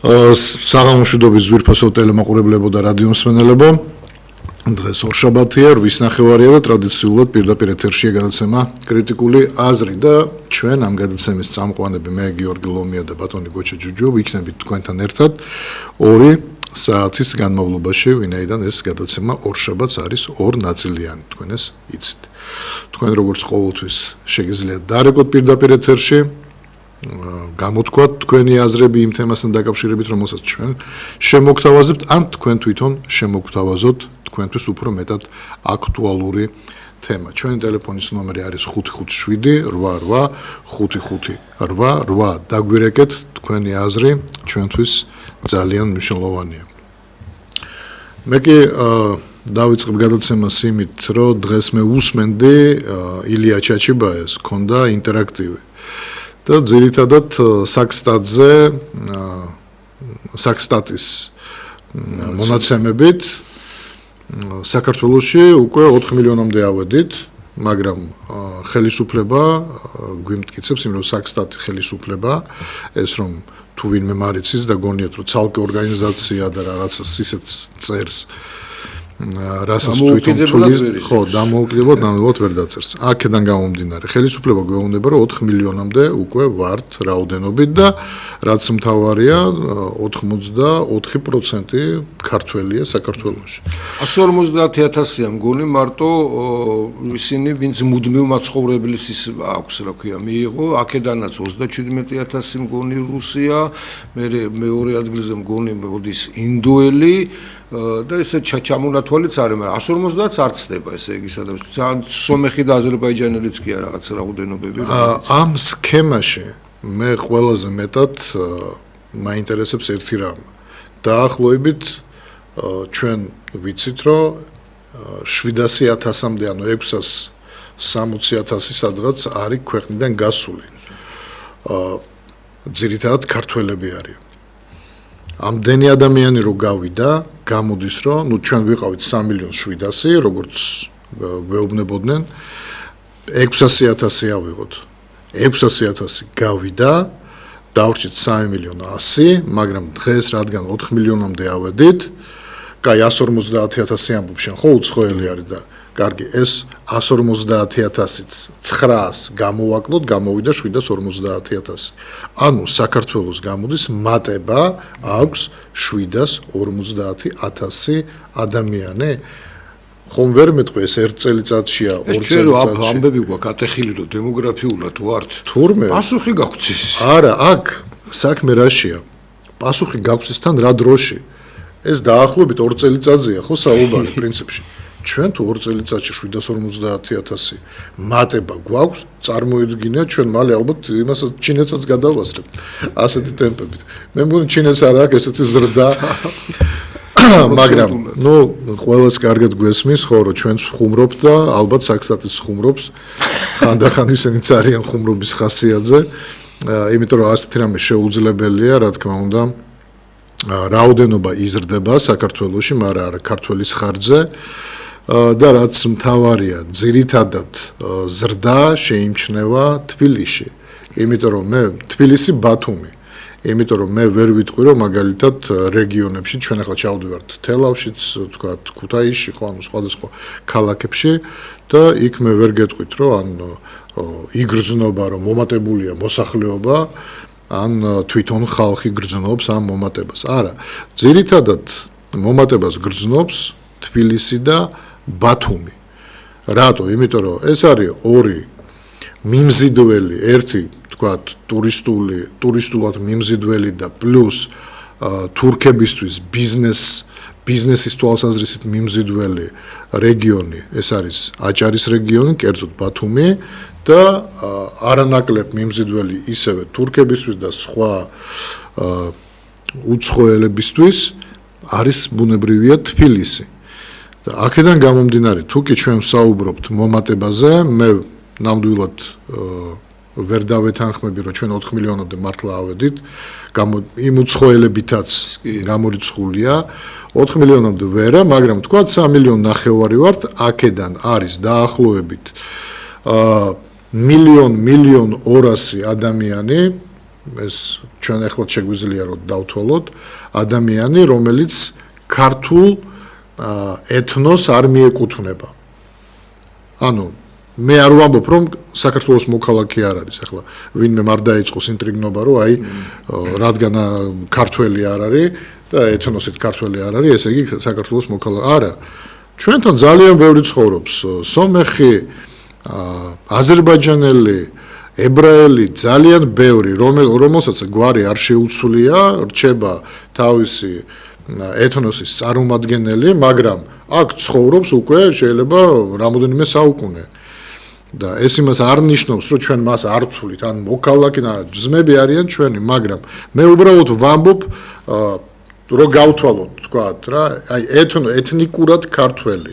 საღამოშვიდობის ძვირფასო ტელემაყურებლებო და რადიომსმენელებო, დღეს ორშაბათია, 8:30-ია და ტრადიციულად პირდაპირ ეთერშია გადაცემა კრიტიკული აზრი და ჩვენ ამ გადაცემის წამყვანები მე გიორგი ლომია და ბატონი გოჩა ჯუჯო ვიქნებით თქვენთან ერთად 2 საათის განმავლობაში, ვინაიდან ეს გადაცემა ორშაბათს არის ორ ნაწილიანი, თქვენ ეს იცით. თქვენ როგორც ყოველთვის შეგიძლიათ დარეკოთ პირდაპირ ეთერში, გამოთქვათ თქვენი აზრები იმ თემასთან დაკავშირებით, რომელსაც ჩვენ შემოგთავაზებთ, ან თქვენ თვითონ შემოგთავაზოთ თქვენთვის უფრო მეტად აქტუალური თემა. ჩვენი ტელეფონის ნომერი არის 557-88-5588. დაგვირეკეთ, თქვენი აზრი ჩვენთვის ძალიან მნიშვნელოვანია. მე კი დავიწყებ გადაცემას იმით, რომ დღეს მე უსმენდი ილია ჩაჩიბაეს, ქონდა ინტერაქტივი. და ძირითადად საქსტატის მონაცემებით საქართველოში უკვე 4 მილიონამდე ავედით, მაგრამ ხელისუფლება გვიმტკიცებს იმ რომ საქსტატი ხელისუფლება ეს რომ თუ ვინმე მარიცის და გონიათ რომ ცალკე ორგანიზაცია და რაღაცა ისეთ წერს რასაც თვითონ თulis ხო დამოუკიდებლად ვერ დაწერს. აქედან გამომდინარე, ხელისუფლება გვეუბნება, რომ 4 მილიონამდე უკვე ვართ რაოდენობით და რაც მთავარია, 84% ქართველია საქართველოში. 150,000-ია მგონი მარტო ისინი, ვინც მუდმივ მაცხოვრებლის ის აქვს, რა ქვია, მიიღო, აქედანაც 37,000 მგონი რუსია, მეორე ადგილზე მგონი მოდის ინდოელი და ესე ჩამონათვალიც არის, მაგრამ 150-ს არ ცდება, ესე იგი, სადაც სომეხი და აზერბაიჯანელიც კი არა რაღაც რაოდენობები. ამ სქემაში მე ყველაზე მეტად მაინტერესებს ერთი რამ. დაახლოებით ჩვენ ვიცით, რომ 700,000-მდე, ანუ 660,000 სადღაც არის ქვეყნიდან გასული. ძირითადად ქართველები არიან. ამდენი ადამიანი რო გავიდა, გამოდის რომ ჩვენ ვიყავით 3,700,000, როგორც გვეუბნებოდნენ, 600,000 ავიღოთ. 600,000 გავიდა, დავრჩით 3,100,000, მაგრამ დღეს რადგან 4 მილიონამდე ავედით, კაი 150,000 ამბობ შენ ხო უცხოელი არის და კარგი, ეს 150,000-იც 900-ს გამოვაკლოთ, გამოვიდა 750,000. ანუ საქართველოს გამოდის მატება აქვს 750,000 ადამიანი. ხომ ვერ მეტყვი ეს 1 წელიწადშია, 2 წელიწადში. ამბები გვაქვს ატეხილი რომ დემოგრაფიულად ვართ. თურმე პასუხი გაგვცის. არა, აქ საქმე რაშია? პასუხი გაგვცისთან რა დროში? ეს დაახლოებით 2 წელიწადზეა ხო საუბარი პრინციპში. ჩვენ თუ 2 წელიწადში 750,000 მატება გვაქვს, წარმოიდგინეთ ჩვენ მალე ალბათ იმასაც ჩინეთსაც გადავასწრებთ ასეთი ტემპებით. მე მგონი ჩინეთს არ აქვს ესეთი ზრდა. მაგრამ ნუ ყველას კარგად გვესმის ხო რომ ჩვენს ხუმრობთ და ალბათ საქსტატის ხუმრობს. ხანდახან ისინიც არიან ხუმრობის ხასიათზე. იმიტომ რომ ასეთი რამე შეუძლებელია, რა თქმა უნდა. რაოდენობა იზრდება საქართველოში, მაგრამ არა ქართველის ხარჯზე. და რაც მთავარია, ძირითადად ზრდა შეიმჩნევა თბილისში. იმიტომ რომ მე თბილისი ბათუმი. იმიტომ რომ მე ვერ ვიტყვი რომ მაგალითად რეგიონებში ჩვენ ახლა ჩავდივართ თელავშიც, თქვა ქუთაისში, ხო ანუ სხვადასხვა ქალაქებში და იქ მე ვერ გეტყვით რომ ან იგრძნობა რომ მომატებულია მოსახლეობა, ან თვითონ ხალხი გრძნობს ამ მომატებას. არა, ძირითადად მომატებას გრძნობს თბილისი და ბათუმი. რატო? იმიტომ რომ ეს არის ორი მიმზიდველი, ერთი თქვათ ტურისტულად მიმზიდველი და პლუს თურქებისთვის ბიზნესის თვალსაზრისით მიმზიდველი რეგიონი, ეს არის აჭარის რეგიონი, კერძოდ ბათუმი და არანაკლებ მიმზიდველი ისევე თურქებისთვის და სხვა უცხოელებისთვის არის ბუნებრივია თბილისი. და აქედან გამომდინარე, თუ კი ჩვენ საუბრობთ მომატებაზე, მე ნამდვილად ვერ დავეთანხმები, რომ ჩვენ 4 მილიონამდე მართლა ავედით, იმ უცხოელებითაც გამორიცხულია, 4 მილიონამდე ვერა, მაგრამ თქვა 3,5 მილიონი ვართ, აქედან არის დაახლოებით 1,200,000 ადამიანი ეს ჩვენ ახლა შეგვიძლია რომ დავთვალოთ ადამიანი, რომელიც ქართულ ეთნოს არ მიეკუთვნება. ანუ მე არ ვამბობ რომ საქართველოს მოქალაქე არ არის ახლა ვინმე არ დაიწყოს ინტრიგნობა რომ აი რადგან ქართველი არ არის და ეთნოსით ქართველი არ არის ესე იგი საქართველოს მოქალაქე არა ჩვენთან ძალიან ბევრი ცხოვრობს სომეხი აზერბაიჯანელი ებრაელი ძალიან ბევრი რომელსაც გვარი არ შეუცვლია რჩება თავისი ეთნოსის წარმომადგენელი მაგრამ აქ ცხოვრობს უკვე შეიძლება რამოდენიმე საუკუნე და ეს იმას არ ნიშნავს რომ ჩვენ მას არ ვთვლით ან მოქალაქე ძმები არიან ჩვენი მაგრამ მე უბრალოდ ვამბობ რომ გავთვალოთ თქვათ რა აი ეთნიკურად ქართველი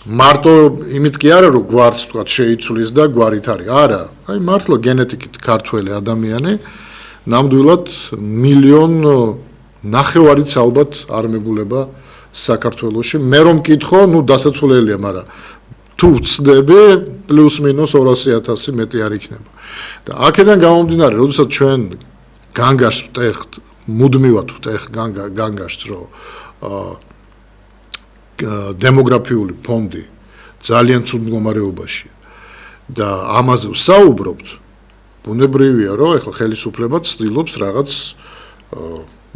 მარტო იმით კი არა რომ გვარს თქვათ შეიცვლის და გვარით არის არა აი მართლა გენეტიკით ქართველი ადამიანი ნამდვილად 1,900,000 ალბათ არ მეგულება საქართველოში მე რომ მკითხო ნუ დასათვლელია მაგრამ თუ ვწდები პლუს მინუს 200,000 მეტი არ იქნება და აქედან გამომდინარე როდესაც ჩვენ განგაშს ვტეხთ მუდმივად ვტეხთ განგაშს რომ დემოგრაფიული ფონდი ძალიან ცუდ მდგომარეობაში და ამაზე ვსაუბრობთ ბუნებრივია რომ ეხლა ხელისუფლება ცდილობს რაღაც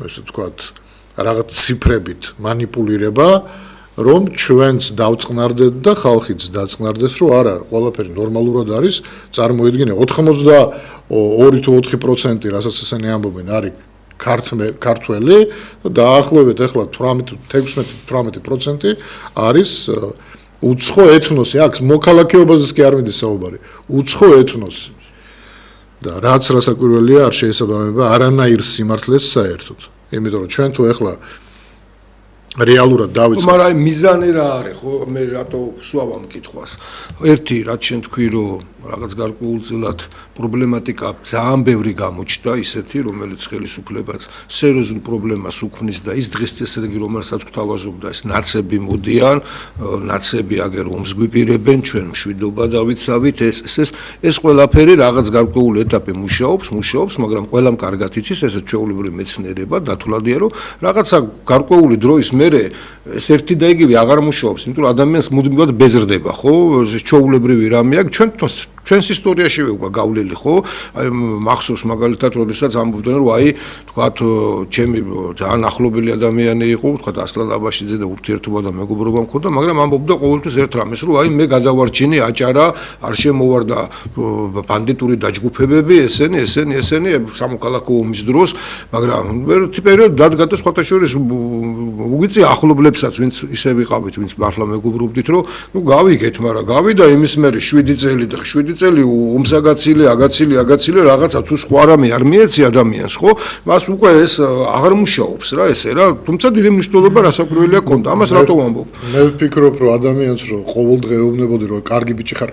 ესე ვთქვათ რაღაც ციფრებით მანიპულირება რომ ჩვენც დავწყნარდეთ და ხალხიც დაწყნარდეს რომ არა ყველაფერი ნორმალურად არის წარმოიდგინე 82 თუ 4% რასაც ესენი ამბობენ არის ქართველი და დაახლოებით ახლა 16-18% არის უცხო ეთნოსი აქ მოქალაქეობაზეც კი არ მინდა საუბარი უცხო ეთნოსი და რაც რასაკვირველია არ შეესაბამება არანაირ სიმართლეს საერთოდ იმიტომ რომ ჩვენ თუ ახლა რეალურად დავიწყოთ მაგრამ აი მიზანი რა არის ხო მე რატო ვსვავ კითხვას ერთი რაც შენ თქვი რომ რაღაც გარკვეულწილად პრობლემატიკა ძალიან ბევრი გამოჩნდა ისეთი რომელიც ხელისუფლებას სერიოზულ პრობლემას უქმნის და ის დღის წესრიგი რომელსაც გვთავაზობდა ეს ნაცები მოდიან ნაცები აგერ ომს გვიპირებენ ჩვენ მშვიდობა დავიცავით ეს ყველაფერი რაღაც გარკვეული ეტაპი მუშაობს მაგრამ ყველამ კარგად იცის ესეც ჩვეულებრივი მეცნიერება დათვლადია რომ რაღაცა გარკვეული დროის მერე ეს ერთი და იგივე აღარ მუშაობს იმიტომ რომ ადამიანს მუდმივად ბეზრდება ხო ჩვეულებრივი რამე აქვს ჩვენს ისტორიაში უკვე გავლილი ხო აი მახსოვს მაგალითად როდესაც ამბობდნენ რომ აი თქვათ ჩემი ძალიან ახლობელი ადამიანი იყო თქვათ ასლან აბაშიძე და ურთიერთობა და მეგობრობა მქონდა მაგრამ ამბობდა ყოველთვის ერთ რამეს რომ აი მე გადავარჩინე აჭარა არ შემოვარდა ბანდიტური დაჯგუფებები ესენი სამოქალაქო ომის დროს მაგრამ ერთი პერიოდი დადგა სხვათა შორის უგიწი ახლობლებსაც ვინც ისე ვიყავით ვინც მართლა მეგობრობდით რომ ნუ გავიგეთ მაგრამ გავიდა იმის მერე 7 წელი და 7 წელი ომს აგაცილი რაღაცა თუ სხვა რამე არ მიეცი ადამიანს ხო მას უკვე ეს აღარ მუშაობს რა ესე რა თუმცა დიდი მნიშვნელობა რასაკვირველია კონდა ამას რატო ვამბობ მე ვფიქრობ რომ ადამიანს რომ ყოველდღე ეუბნებოდი რომ კარგი ბიჭი ხარ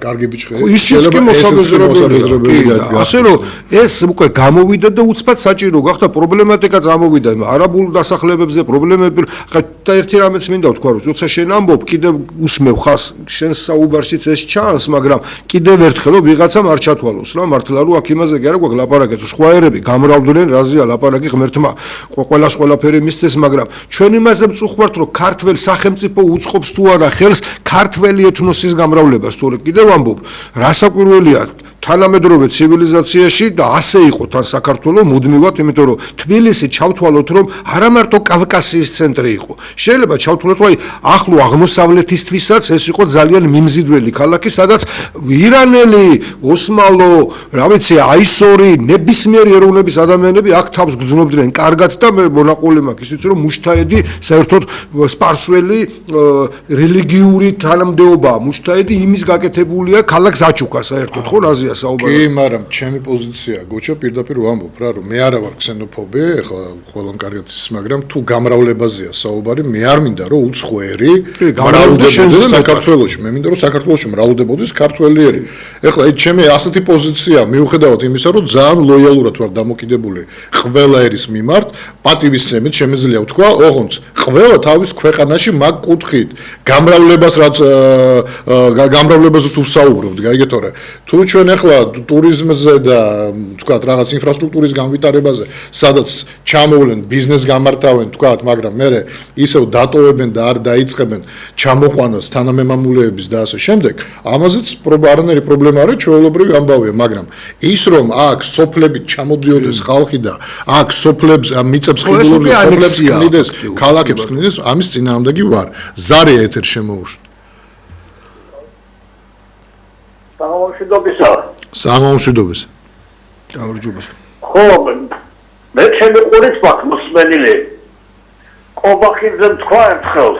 შეიძლება მოსაბეზრებელი ასე რომ ეს უკვე გამოვიდა და უცბად საჭირო გახდა პრობლემატიკა წამოვიდა არაბულ დასახლებებზე პრობლემები და ერთი რამეც მინდა ვთქვა რომ როცა შენ ამბობ კიდევ უსმევ ხას შენ საუბარშიც ეს ჩანს მაგრამ კიდევ ერთხელ რომ ვიღაცამ არ ჩათვალოს რა მართლა რომ აქ იმაზე კი არა გვაქვს ლაპარაკი სხვა ერები გამრავლდნენ რაზეა ლაპარაკი ღმერთმა ყველას ყველაფერი მისცეს მაგრამ ჩვენ იმაზე ვწუხართ რომ ქართველ სახელმწიფო უწყობს თუ არა ხელს ქართველი ეთნოსის გამრავლებას თორე კიდევ ამბობ რასაკვირველია თანამედროვე ცივილიზაციაში და ასე იყო თან საქართველოს მუდმივად იმიტომ რომ თბილისი ჩავთვალოთ რომ არა მარტო კავკასიის ცენტრი იყო შეიძლება ჩავთვალოთ რომ ახლო აღმოსავლეთისთვისაც ეს იყო ძალიან მიმზიდველი ქალაქი სადაც ირანელი ოსმალო რა ვიცი აისორი ნებისმიერი ეროვნების ადამიანები აქ თავს გრძნობდნენ კარგად და მე მონაყოლი მაქვს ისიც რომ მუშთაედი საერთოდ სპარსველი რელიგიური თანამდებობა მუშთაედი იმის გაკეთებულია ქალაქ ზაჩუკა საერთოდ ხო რაზეა კი, მაგრამ ჩემი პოზიცია გოჩა პირდაპირ ვამბობ რა რომ მე არა ვარ ქსენოფობი, ეხლა ყველამ კარგად იცის, მაგრამ თუ გამრავლებაზეა საუბარი, მე არ მინდა რომ უცხოერი მრავლდებოდეს საქართველოში. მე მინდა რომ საქართველოში მრავლდებოდეს ქართველიერი. ეხლა ეს ჩემი ასეთი პოზიცია მიუხედავად იმისა, რომ ძალიან ლოიალურად ვარ დამოკიდებული ყველა ერის მიმართ, პატივისცემით შემიძლია ვთქვა, ოღონდ ყველა თავის ქვეყანაში მაგ კუთხით გამრავლებას რაც გამრავლებაზე თუ ვსაუბრობთ, გაიგეთ თორე თუ ჩვენ ახლა ტურიზმზე და თქვათ რაღაც ინფრასტრუქტურის განვითარებაზე, სადაც ჩამოვლენ, ბიზნეს გამართავენ, თქვათ, მაგრამ მე ისევ დატოვებენ და არ დაიწყებენ ჩამოყვანას თანამემამულეების და ასე შემდეგ, ამაზეც არანაირი პრობლემა არ არის, ჩვეულებრივი ამბავია, მაგრამ ის რომ აქ სოფლებით ჩამოდიოდეს ხალხი და აქ სოფლებს მიწებს ხიდულობენ, სოფლებს კნიდეს, ქალაქებს კნიდეს, ამის წინააღმდეგი ვარ. ზარია ეთერ შემოუშვით. Sağolmuşudobis. გამარჯობა. ხო, მე ჩემი ყურით მაქვს მოსმენილი. ყობახიძემ თქვა ერთხელ.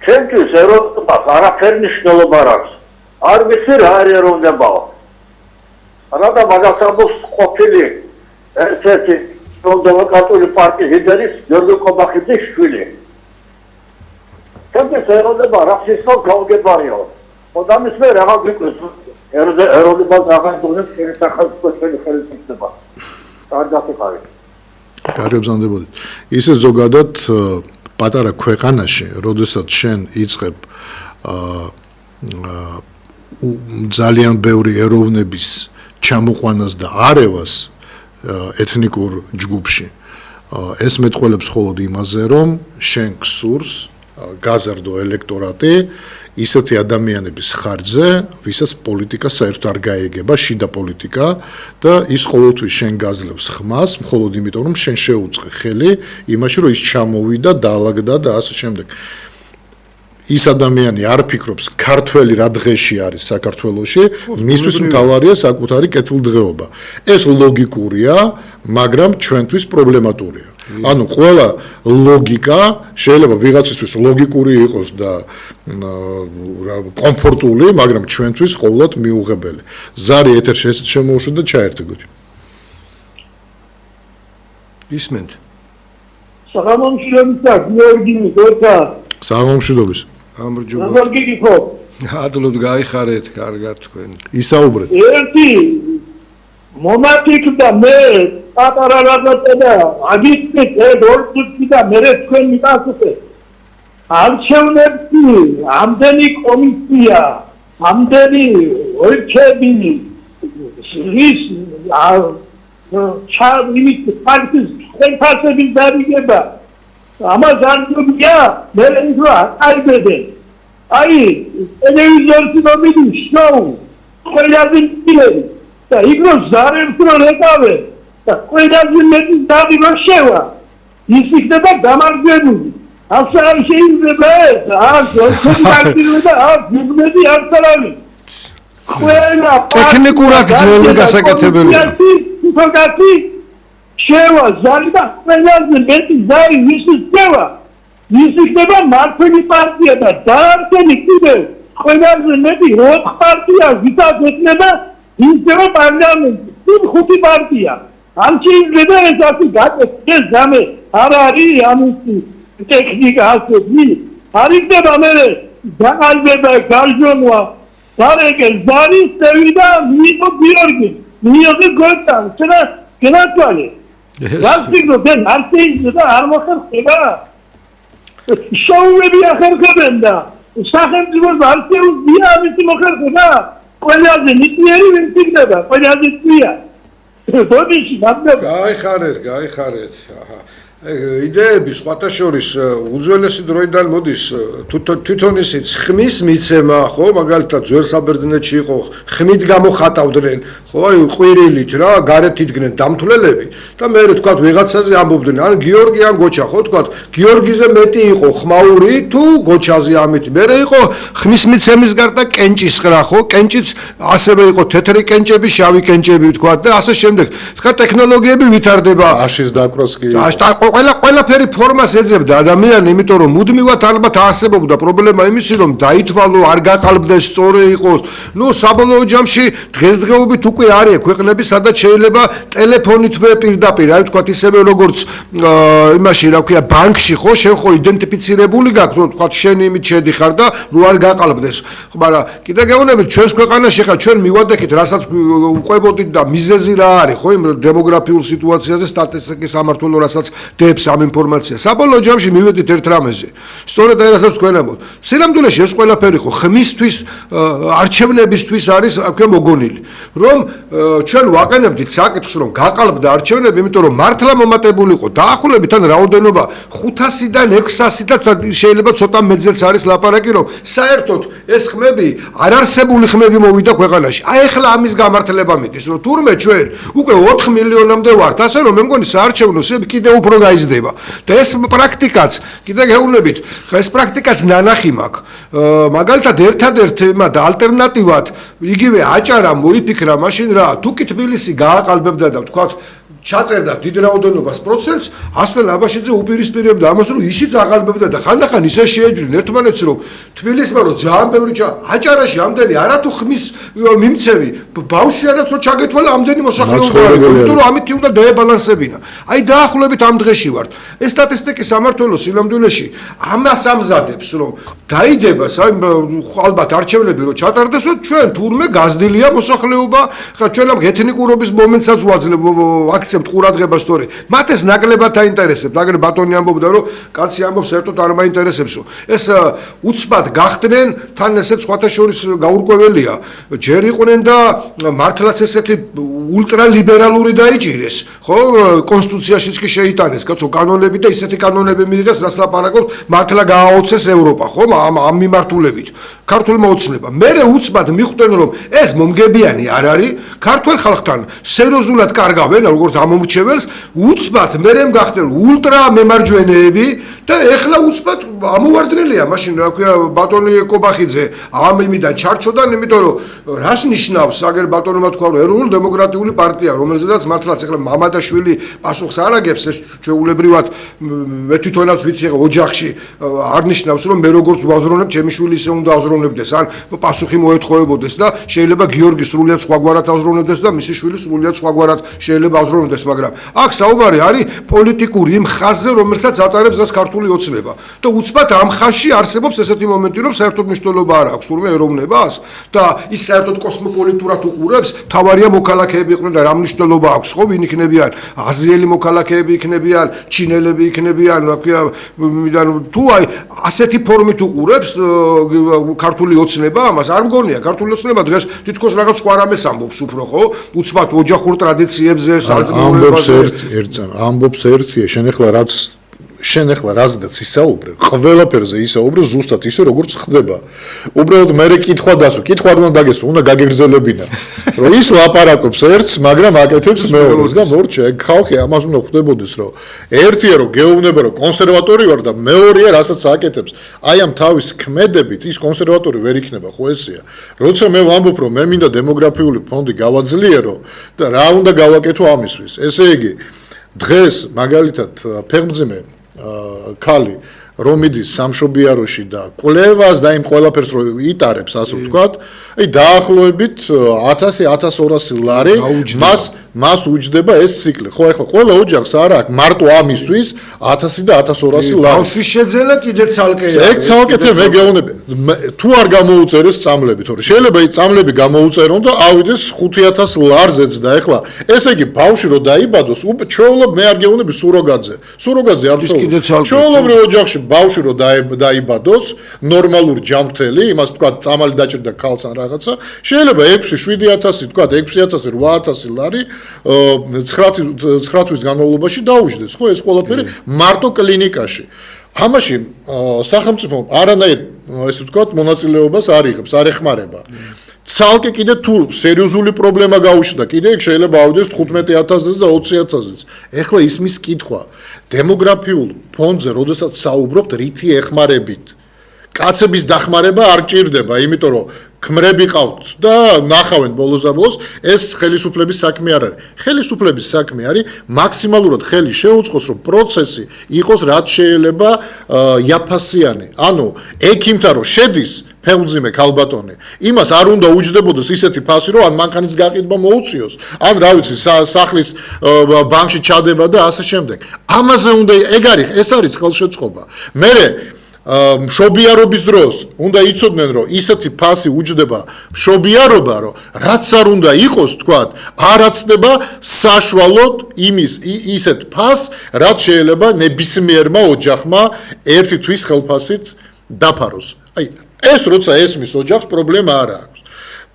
ჩემთვის ეროვნებას არაფერი მნიშვნელობა არ აქვს. არ ვიცი რა არის ეროვნება. რადგან მაგას ამბობს ყოფილი ერთ-ერთი დემოკრატიული პარტიის ლიდერის გიორგი ყობახიძის შვილი. ჩემთვის ეროვნება რასისტულ გაუგებარია. Odamız ve rahat bir kısmı. Erol'u baz rahat olunca seni sakal koşmayı xelisiz var. Tardatı xari. გარემზანდებოდით. ისე ზოგადად პატარა ქვეყანაში, როდესაც შენ იწყებ ძალიან ბევრი ეროვნების ჩამოყვანას და არევას ეთნიკურ ჯგუფში, ეს მეტყველებს მხოლოდ იმაზე, რომ შენ გსურს გაზარდო ელექტორატი ისეთი ადამიანების ხარჯზე, ვისაც პოლიტიკა საერთოდ არ გაეგება, შიდა პოლიტიკა და ის ყოველთვის შენ გაძლევს ხმას, მხოლოდ იმიტომ რომ შენ შეუწყე ხელი იმაში, რომ ის ჩამოვიდა, დაალაგდა და ასე შემდეგ. ის ადამიანი არ ფიქრობს, ქართველი რა დღეში არის საქართველოში, მისთვის მთავარია საკუთარი კეთილდღეობა. ეს ლოგიკურია, მაგრამ ჩვენთვის პრობლემატურია. ანუ ყველა ლოგიკა შეიძლება ვიღაცისთვის ლოგიკური იყოს და კომფორტული, მაგრამ ჩვენთვის ყოველად მიუღებელი. ზარი ეთერში შემოუშვით და ჩაერთიგოთ. ისმენთ. საღამომშვიდობის გიორგი გოცა. საღამომშვიდობის. გამარჯობა. გიორგი ხო? ადლოდ გაიხარეთ, კარგად თქვენ. ისაუბრეთ. ერთი მომატიქდა მე პატარა რაღაცა და აგიტეთ ორწუთი და მე თქვენ მიტასეთ. არჩევნებში ამდენი კომისია, ამდენი ორჩები ის ჩაიმით ფაქტის ხელფასების დარიგება ამას არ გია მე ისო აიბედე აი ტელევიზორში მომიდი შოუ ყველაზე პირველი და იგრო ზარებს რო რეკავე და ყველაზე მეტი დაბი რო შევა ის იქნება გამარჯვებული ასე არ შეიძლება ეს კონტაქტი და ბიზნესი არ წავი ყველა ტექნიკურად ძნელი გასაკეთებელია ფოგატი შევა ზარი და ყველაზე მეტი ზარი ვისის შევა ის იქნება მართლი პარტია და დაარჩენი კიდევ ყველაზე მეტი 4 პარტია ვისაც ექნება ისევ პარლამენტი ხუთი პარტია ამ შეიძლება ეს ასე გაკეთდეს გამე არ არის ამისი ტექნიკა ასეთი არ იქნება მე გაყალბება გარჯონვა დარეკე ზარი სევიდა მიიღო გიორგი მიიღო გოცა შენა გენატვალე რასტიგო დენ არ შეიძლება არ მოხერხება შოუები ახერხებენ და სახელმწიფოს არ შეუძლია ამის მოხერხება ყველაზე ნიჭიერი ვინც იქნება ყველაზე წია ბოდიში გაიხარეთ აჰა იდეები სხვათა შორის უძველესი დროიდან მოდის თვითონ ისიც ხმის მიცემა ხო მაგალითად ძველ საბერძნეთში იყო ხმით გამოხატავდნენ ხო აი ყვირილით რა გარეთ იდგნენ დამთვლელები და მე თქვა ვიღაცაზე ამბობდნენ ან გიორგი ან გოჩა ხო თქვა გიორგიზე მეტი იყო ხმაური თუ გოჩაზე ამით მე იყო ხმის მიცემის გარდა კენჭისყრა ხო კენჭიც ასევე იყო თეთრი კენჭები შავი კენჭები თქვა და ასე შემდეგ თქვა ტექნოლოგიები ვითარდება აშის დაკვრას კი ყველაფერი ფორმას ეძებდა ადამიანი, იმიტომ რომ მუდმივად ალბათ არსებობდა პრობლემა იმისი, რომ დაითვალო, არ გაყალბდეს, სწორი იყოს. ნუ საბოლოო ჯამში დღესდღეობით უკვე არის ქვეყნები, სადაც შეიძლება ტელეფონითვე პირდაპირ, აი ვთქვათ ისევე როგორც იმაში, რა ქვია, ბანკში ხო, შენ ხო იდენტიფიცირებული გაქვს, რომ ვთქვათ შენ იმით შედიხარ და ნუ არ გაყალბდეს. მაგრამ კიდე გეუბნებით, ჩვენს ქვეყანაში ხა ჩვენ მივადექით, რასაც უყვებოდით და მიზეზი რა არის, ხო, იმ დემოგრაფიულ სიტუაციაზე, სტატისტიკის სამართლო, რასაც დებს ამ ინფორმაციას. საბოლოო ჯამში მივედით ერთ რამეზე. სწორედ აი რასაც თქვენ ამბობთ. სინამდვილეში ეს ყველაფერი ხო ხმისთვის არჩევნებისთვის არის აქვე მოგონილი. რომ ჩვენ ვაყენებდით საკითხს რომ გაყალბდა არჩევნები, იმიტომ რომ მართლა მომატებული იყო დაახლოებით ან რაოდენობა 500-დან 600 და შეიძლება ცოტა მეძეც არის ლაპარაკი რომ საერთოდ ეს ხმები არარსებული ხმები მოვიდა ქვეყანაში. აი ახლა ამის გამართლება მიდის რომ თურმე ჩვენ უკვე 4 მილიონამდე ვართ, ასე რომ მე მგონი საარჩევნო სიები კიდევ უფრო გაიზრდება. და ეს პრაქტიკაც კიდე გეუბნებით, ეს პრაქტიკაც ნანახი მაქვს. მაგალითად ერთადერთი და ალტერნატივად იგივე აჭარა მოიფიქრა მაშინ რა, თუკი თბილისი გააყალბებდა და თქვათ ჩაწერდა დიდ რაოდენობას პროცენტს, ასლან აბაშიძე უპირისპირებდა ამას, რომ ისიც აყალბებდა და ხანდახან ისე შეეჯვრნენ ერთმანეთს, რომ თბილისმა რომ ძალიან ბევრი აჭარაში ამდენი არათუ ხმის მიმცემი ბავშვიანაც რომ ჩაგეთვალა ამდენი მოსახლეობა არის, იმიტომ რომ ამით უნდა დაებალანსებინა. აი დაახლოებით ამ დღეში ვართ. ეს სტატისტიკის სამმართველო სინამდვილეში ამას ამზადებს, რომ დაიდებას, აი ალბათ არჩევნები რომ ჩატარდეს, ჩვენ თურმე გაზრდილია მოსახლეობა, ხა ჩვენ ამ ეთნიკურობის მომენტსაც ვაძლევ აქცევთ ყურადღებას თორე მათ ეს ნაკლებად აინტერესებს. აგერ ბატონი ამბობდა რომ კაცი ამბობს საერთოდ არ მაინტერესებსო. ეს უცბად გახდნენ თან ესეც სხვათა შორის გაურკვეველია. ჯერ იყვნენ და მართლაც ესეთი ულტრალიბერალური დაიჭირეს, ხო? კონსტიტუციაშიც კი შეიტანეს, კაცო, კანონები და ისეთი კანონები მიიღეს, რაც ლაპარაკობთ, მართლა გააოცეს ევროპა, ხო? ამ მიმართულებით. ქართულმა ოცნება. მერე უცბად მიხვდნენ რომ ეს მომგებიანი არ არის, ქართულ ხალხთან სერიოზულად კარგავენ, როგორც ამომრჩეველს, უცბად მერემ გახდნენ ულტრა მემარჯვენეები და ეხლა უცბად ამოვარდნელია მაშინ რა ქვია ბატონი კობახიძე ამ იმიდან ჩარჩოდან, იმიტომ რომ რას ნიშნავს აგერ ბატონმა თქვა რომ ეროვნული დემოკრატიული პარტია, რომელზედაც მართლაც ეხლა მამადაშვილი პასუხს არ აგებს, ეს ჩვეულებრივად მე თვითონაც ვიცი ოჯახში არ ნიშნავს რომ მე როგორც ვაზროვნებ, ჩემი შვილი ისე უნდა აზროვნებდეს, ან პასუხი მოეთხოვებოდეს და შეიძლება გიორგი სრულიად სხვაგვარად აზროვნებდეს და მისი შვილი სრულიად სხვაგვარად შეიძლება აზროვნებდეს, მაგრამ აქ საუბარი არის პოლიტიკური იმ ხაზზე, რომელსაც ატარებს ეს ქართული ოცნება. და უცბად ამ ხაზში არსებობს ესეთი მომენტი, რომ საერთოდ მნიშვნელობა არ აქვს თურმე ეროვნებას და ის საერთოდ კოსმოპოლიტურად უყურებს, თავარია მოქალაქეები იყვნენ და რა მნიშვნელობა აქვს, ხო, ვინ იქნებიან? აზიელი მოქალაქეები იქნებიან, ჩინელები იქნებიან, რა ქვია, თუ აი ასეთი ფორმით უყურებს ქართული ოცნება ამას, არ მგონია ქართული ოცნება დღეს თითქოს რაღაც სხვა რამეს ამბობს უფრო, ხო? უცბად ოჯახურ ტრადიციებზე, სარწმუნოებაზე. ამბობს ერთია, შენ ახლა რაზედაც ისაუბრე, ყველაფერზე ისაუბრე ზუსტად ისე როგორც ხდება. უბრალოდ მე კითხვა დასვა, კითხვა არ უნდა დაგესვა, უნდა გაგეგრძელებინა. რომ ის ლაპარაკობს ერთს, მაგრამ აკეთებს მეორეს და მორჩა, ეგ ხალხი ამას უნდა ხვდებოდეს, რომ ერთია რომ გეუბნება რომ კონსერვატორი ვარ და მეორეა რასაც აკეთებს. აი ამ თავის ქმედებით ის კონსერვატორი ვერ იქნება, ხო ესეა. როცა მე ვამბობ რომ მე მინდა დემოგრაფიული ფონდი გავაძლიერო და რა უნდა გავაკეთო ამისთვის. ესე იგი დღეს მაგალითად ფეხმძიმე ქალი რომ მიდის სამშობიაროში და კვლევას და იმ ყველაფერს რო იტარებს, ასე ვთქვათ, აი დაახლოებით 1000-1200 ლარი მას უჯდება ეს ციკლი. ხო, ახლა ყველა ოჯახს არ აქვს მარტო ამისთვის 1000 და 1200 ლარი. ბავშვის შეძენა კიდე ცალკეა. ეგ ცალკეთე მე გეუბნები. თუ არ გამოუწერეს წამლები, თორე შეიძლება ის წამლები გამოუწერონ და ავიდეს 5000 ლარზეც და ახლა ესე იგი ბავშვი რო დაიბადოს, ჩვეულებრივ მე არ გეუბნები სუროგაძე არ ვსაუბრობ. ჩვეულებრივ ოჯახში ბავშვი რო დაიბადოს, ნორმალური ჯამრთელი, იმას თქვა წამალი დაჭირდა ქალს ან რაღაცა, შეიძლება 6-7000, თქვა 6000-8000 ლარი 9 თვის განმავლობაში დაუჯდეს, ხო, ეს ყველაფერი მარტო კლინიკაში. ამაში სახელმწიფო არანაირ ესე ვთქვათ მონაწილეობას არ იღებს, არ ეხმარება. ცალკე კიდე თუ სერიოზული პრობლემა გაუჩნდა, კიდე იქ შეიძლება ავიდეს 15000-ზე და 20000-ზე. ეხლა ისმის კითხვა, დემოგრაფიულ ფონდზე, როდესაც საუბრობთ, რითი ეხმარებით. კაცების დახმარება არ ჭირდება, იმიტომ რომ ქმრები ყავთ და ნახავენ ბოლოს ეს ხელისუფლების საქმე არ არის. ხელისუფლების საქმე არის მაქსიმალურად ხელი შეუწყოს, რომ პროცესი იყოს რაც შეიძლება იაფასიანი. ანუ ექიმთან რომ შედის ფეხმძიმე ქალბატონი, იმას არ უნდა უჯდებოდეს ისეთი ფასი, რომ ან მანქანის გაყიდვა მოუწიოს, ან რა ვიცი, სახლის ბანკში ჩადება და ასე შემდეგ. ამაზე უნდა ეგ არის, ეს არის ხელშეწყობა. მერე მშობიარობის დროს უნდა იცოდნენ, რომ ისეთი ფასი უჯდება მშობიარობა, რომ რაც არ უნდა იყოს, თქვათ, არ აცდება საშუალოდ ისეთ ფასს, რაც შეიძლება ნებისმიერმა ოჯახმა ერთი თვის ხელფასით დაფაროს. აი, ეს როცა ესმის ოჯახს, პრობლემა არ აქვს.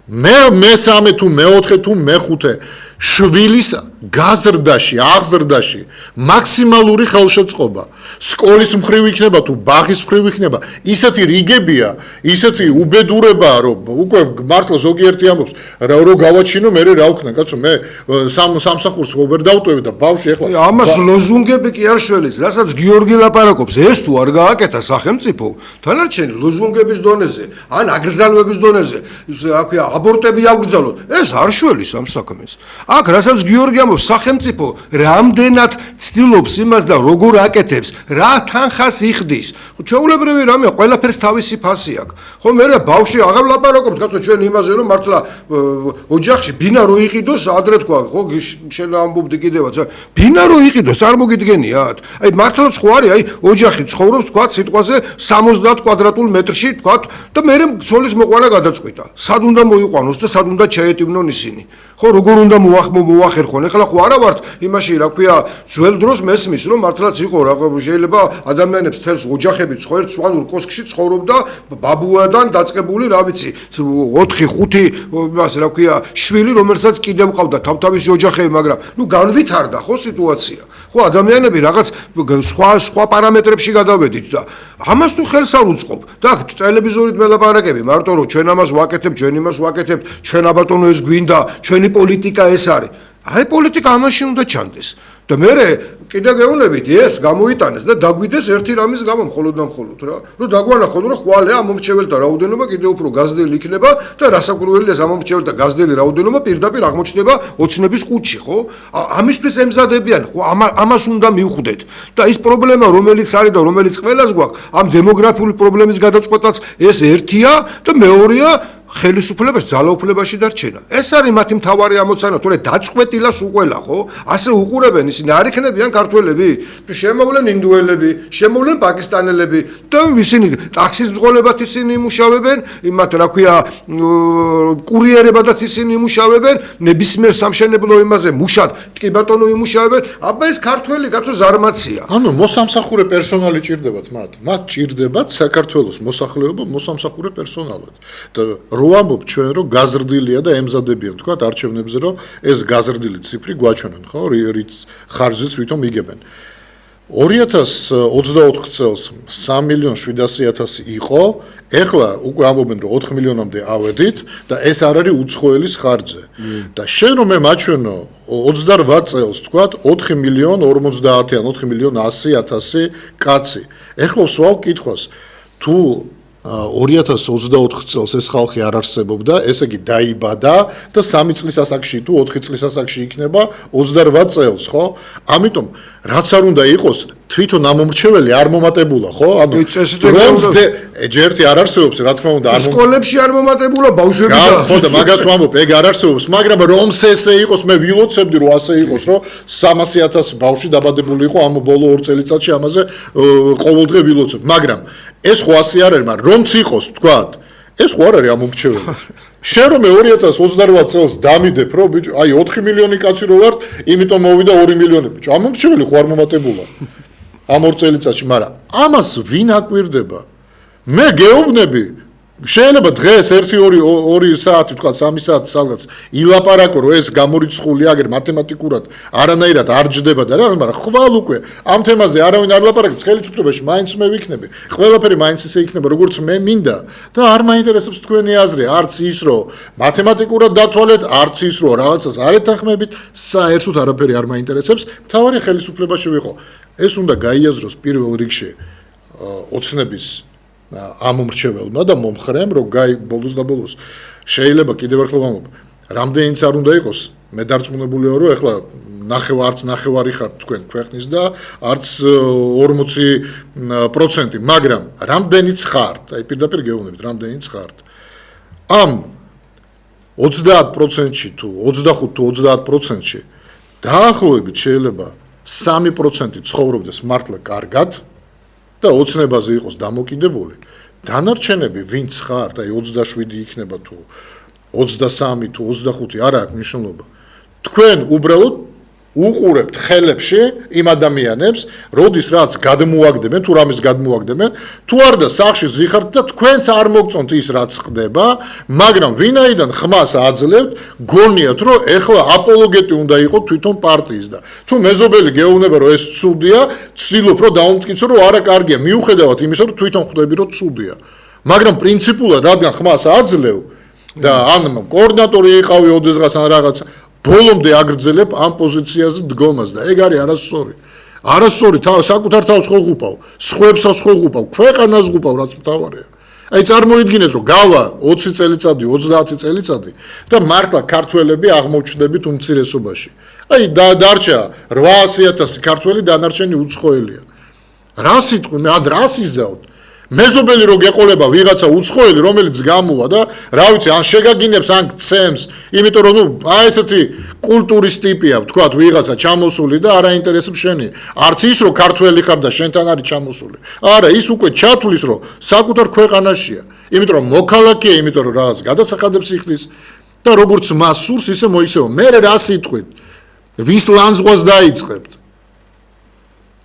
მე-3 თუ მე-4 თუ მე-5 შვილის გაზრდაში, აღზრდაში მაქსიმალური ხელშეწყობა სკოლის მხრივ იქნება თუ ბაღის მხრივ იქნება, ისეთი რიგებია, ისეთი უბედურებაა, რომ უკვე მართლა ზოგიერთი ამბობს, რომ გავაჩინო, მე რა ვქნა, კაცო, მე სამსახურს ვერ დავტოვე და ბავშვი ეხლა ამას ლოზუნგები კი არ შველის, რასაც გიორგი ლაპარაკობს, ეს თუ არ გააკეთა სახელმწიფო, თანარჩენი ლოზუნგების დონეზე, ან აგრძალვების დონეზე, რა ქვია, აბორტები აგრძალოთ, ეს არ შველის ამ საქმეს. აქ რასაც გიორგი ამბობს, სახელმწიფო რამდენად ცდილობს იმას და როგორ აკეთებს, რა თანხას იხდის. ჩვეულებრივი რამე, ყველაფერს თავისი ფასი აქვს. ხო, მე ბავშვი აღარ ლაპარაკობთ, კაცო, ჩვენ იმაზე რომ მართლა ოჯახში ბინა რო იყიდოს, ადრე თქვა, ხო, შენ ამბობდი კიდევაც, ბინა რო იყიდოს, წარმოგიდგენიათ? აი, მართლაც ხო არის, აი, ოჯახი ცხოვრობს, თქვა, სიტყვაზე 70 კვადრატულ მეტრში, თქვა, და მე ცოლის მოყვანა გადაწყვიტა. სად უნდა მოიყვანოს და სად უნდა ჩაეტივნონ ისინი? ხო, როგორ უნდა მოახერხონ? ეხლა ხო არა ვართ იმაში, რა ქვია, ძველ დროს მესმის, რომ მართლაც იყო, რა შეიძლება ადამიანებს თელს ოჯახები ცხოვრობ, სვანურ კოშკში ცხოვრობდა ბაბუადან დაწყებული, რა ვიცი, 4-5 იმას, რა ქვია, შვილი, რომელსაც კიდევ ყავდა თავთავისი ოჯახები, მაგრამ ნუ განვითარდა ხო სიტუაცია. ხო, ადამიანები რაღაც სხვა პარამეტრებში გადავედით და ამას თუ ხელს არ უწყობ. და ტელევიზორით მელაპარაკები, მარტო რომ ჩვენ ამას ვაკეთებ, ჩვენ იმას ვაკეთებ, ჩვენ აბატონო ეს გვინდა, ჩვენი პოლიტიკა ეს არის. აი, პოლიტიკა ამაში უნდა ჩანდეს. და მე კიდე გეუბნებით, ეს გამოიტანეს და დაგვიდეს ერთი რამის გამო მხოლოდ და მხოლოდ რა. რომ დაგვანახოთ, რომ ხვალე ამ მომრჩეველთა რაოდენობა კიდევ უფრო გაზრდილი იქნება და რასაკვირველია, ამ მომრჩეველთა გაზრდილი რაოდენობა პირდაპირ აღმოჩნდება ოცნების ყუთში, ხო? ამისთვის ემზადებიან, ხო, ამას უნდა მივხვდეთ. და ის პრობლემა, რომელიც არის და რომელიც ყველას გვაქვს, ამ დემოგრაფიული პრობლემის გადაწყვეტაც ეს ერთია და მეორეა ხელისუფლებას ძალაუფლებაში დარჩენა. ეს არის მათი მთავარი ამოცანა, თორე დაწყვეტილას უყველა, ხო? ასე უყურებენ ისინი, არ იქნებიან ქართველები, შემოვლენ ინდუელები, შემოვლენ პაკისტანელები და ისინი ტაქსის მძღოლებად ისინი იმუშავებენ, იმათ რა ქვია, კურიერებადაც ისინი იმუშავებენ, ნებისმიერ სამშენებლო იმაზე მუშად, კი ბატონო იმუშავებენ, აბა ეს ქართველი კაცო ზარმაცია. ანუ მოსამსახურე პერსონალი ჭირდებათ მათ ჭირდებათ საქართველოს მოსახლეობა მოსამსახურე პერსონალად. და რო ამბობ ჩვენ რომ გაზრდილია და ემზადებიან თქვა არჩევნებზე რომ ეს გაზრდილი ციფრი გვაჩვენენ ხო რით ხარჯზეც ვითომ იგებენ 2024 წელს 3.700.000 იყო ეხლა უკვე ამბობენ რომ 4 მილიონამდე ავედით და ეს არ არის უცხოელის ხარჯზე და შენ რომ მე მაჩვენო 28 წელს თქვა 4.50.000 ან 4.100.000 კაცი ეხლა ვსვავ კითხვას თუ 2024 წელს ეს ხალხი არ არსებობდა, ესე იგი დაიბადა და 3 წლის ასაკში თუ 4 წლის ასაკში იქნება 28 წელს, ხო? ამიტომ რაც არ უნდა იყოს, თვითონ ამომრჩეველი არ მომატებულა, ხო? ანუ რომს ჯერთი არ არსებობს, რა თქმა უნდა, სკოლებში არ მომატებულა ბავშვები და ხო და მაგას ვამბობ, ეგ არ არსებობს, მაგრამ რომს ესე იყოს, მე ვილოცებდი რომ ასე იყოს, რომ 300.000 ბავშვი დაბადებული იყო ამ ბოლო 2 წელიწადში ამაზე ყოველდღე ვილოცებ, მაგრამ ეს ხო ასე არ არის, მაგრამ რომც იყოს, თქვათ, ეს ხო არ არის ამომრჩეველი. შენ რომ 2028 წელს დამიდებ, რომ ბიჭო, აი 4 მილიონი კაცი რო ვართ, იმიტომ მოვიდა 2 მილიონი, ბიჭო, ამომრჩეველი ხო არ მომატებულა. ამ 2 წელიწადში, მაგრამ ამას ვინ აკვირდება? მე გეუბნები შეიძლება დღეს 1-2 საათი, თქვა 3 საათი სადღაც ილაპარაკო, რომ ეს გამორიცხული აგერ მათემატიკურად არანაირად არ ჯდება და რა, მაგრამ ხვალ უკვე ამ თემაზე არავინ არ ლაპარაკობს, ხელისუფლებაში მაინც მე ვიქნები. ყველაფერი მაინც ისე იქნება, როგორც მე მინდა და არ მაინტერესებს თქვენი აზრი, არც ის, რომ მათემატიკურად დათვალეთ, არც ის, რომ რაღაცას არ ეთანხმებით, საერთოდ არაფერი არ მაინტერესებს, მთავარი ხელისუფლებაში ვიყო. ეს უნდა გაიაზროს პირველ რიგში ოცნების ამომრჩეველმა და მომხრემ, რომ ბოლოს და ბოლოს შეიძლება კიდევ ერთხელ ვამბობ, რამდენიც არ უნდა იყოს, მე დარწმუნებულია, რომ ეხლა არც ნახევარი ხართ თქვენ ქვეყნის და არც 40%, მაგრამ რამდენიც ხართ, აი პირდაპირ გეუბნებით, რამდენიც ხართ. ამ 30%-ში თუ 25 თუ 30%-ში დაახლოებით შეიძლება 3% ცხოვრობდეს მართლა კარგად და ოცნებაზე იყოს დამოკიდებული, დანარჩენები ვინც ხართ, აი 27 იქნება თუ 23 თუ 25 არა აქვს მნიშვნელობა. თქვენ უბრალოდ უყურებთ ხელებში იმ ადამიანებს, როდის რაც გადმოაგდებენ, თუ რამის გადმოაგდებენ, თუ არ და სახში ზიხართ და თქვენც არ მოგწონთ ის რაც ხდება, მაგრამ ვინაიდან ხმას აძლევთ, გონიათ, რომ ეხლა აპოლოგეტი უნდა იყოს თვითონ პარტიის და თუ მეზობელი გეუბნება, რომ ეს ცუდია, ცდილობ რომ დაუმტკიცო, რომ არა კარგია, მიუხედავად იმისა, რომ თვითონ ხვდები, რომ ცუდია. მაგრამ პრინციპულად რადგან ხმას აძლევ და ან კოორდინატორი იყავი ოდესღაც ან რაღაცა ბოლომდე აგრძელებ ამ პოზიციაზე დგომას და ეგ არის არასწორი. არასწორი საკუთარ თავს ხო ღუპავ, სხვებსაც ხო ღუპავ, ქვეყანას ღუპავ, რაც მთავარია. აი წარმოიდგინეთ, რომ გავა 20 წელიწადი, 30 წელიწადი და მართლა ქართველები აღმოჩნდებით უმცირესობაში. აი დარჩა 800,000 ქართველი, დანარჩენი უცხოელია. რა სიტყვი, მე ან რას იზავთ? მეზობელი რო გეყოლება ვიღაცა უცხოელი, რომელიც გამოვა და რა ვიცი, ან შეგაგინებს, ან გცემს, იმიტომ რომ აი ესეთი კულტურის ტიპია, ვთქვათ, ვიღაცა ჩამოსული და არ აინტერესებს შენი. არც ის რომ ქართველი ხარ და შენთან არის ჩამოსული. არა, ის უკვე ჩათვლის, რომ საკუთარ ქვეყანაშია. იმიტომ რომ მოქალაქეა, იმიტომ რომ რაღაც გადასახადებს იხდის და როგორც მას სურს, ისე მოიქცევა. მე რა სიტყვით? ვის ლანძღვას დაიწყებთ?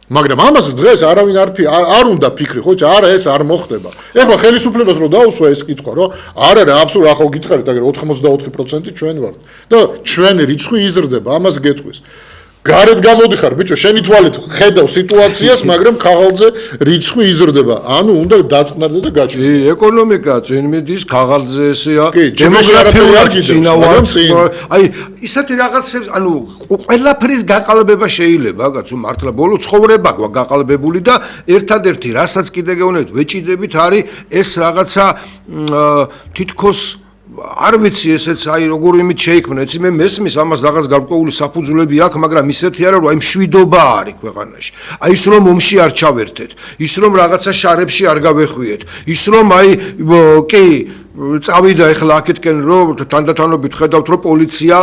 მაგრამ ამაზე დღეს არავინ არ უნდა ფიქრი, ხო, არა ეს არ მოხდება. ეხლა ხელისუფლებას რო დაუსვა ეს კითხვა, რომ არა, აბსოლუტურად ახლა გითხარით, აგერ 84% ჩვენ ვართ და ჩვენი რიცხვი იზრდება, ამას გეტყვის. გარეთ გამოდიხარ, ბიჭო, შენი თვალით ხედავ სიტუაციას, მაგრამ ქაღალდზე რიცხვი იზრდება. ანუ უნდა დაწყნარდე და გაჩვენო. ეკონომიკა წინ მიდის, ქაღალდზე ესეა, დემოგრაფიულად აი, ისეთი რაღაცებს, ანუ ყველაფრის გაყალბება შეიძლება, კაცო, მართლა ბოლო ცხოვრება გაყალბებული და ერთადერთი, რასაც კიდე გეუბნებით, ვეჭიდებით არის ეს რაღაცა თითქოს არ ვიცი ესეც აი როგორ იმით შეიქმნა, ეცი მე მესმის ამას რაღაც გარკვეული საფუძვლები აქვს, მაგრამ ისეთი არა რომ აი მშვიდობა არის ქვეყანაში. აი ის რომ ომში არ ჩავერთეთ, ის რომ რაღაცა შარებში არ გავეხვიეთ, ის რომ აი კი წავიდა ეხლა აქეთკენ რომ თანდათანობით ხედავთ რომ პოლიცია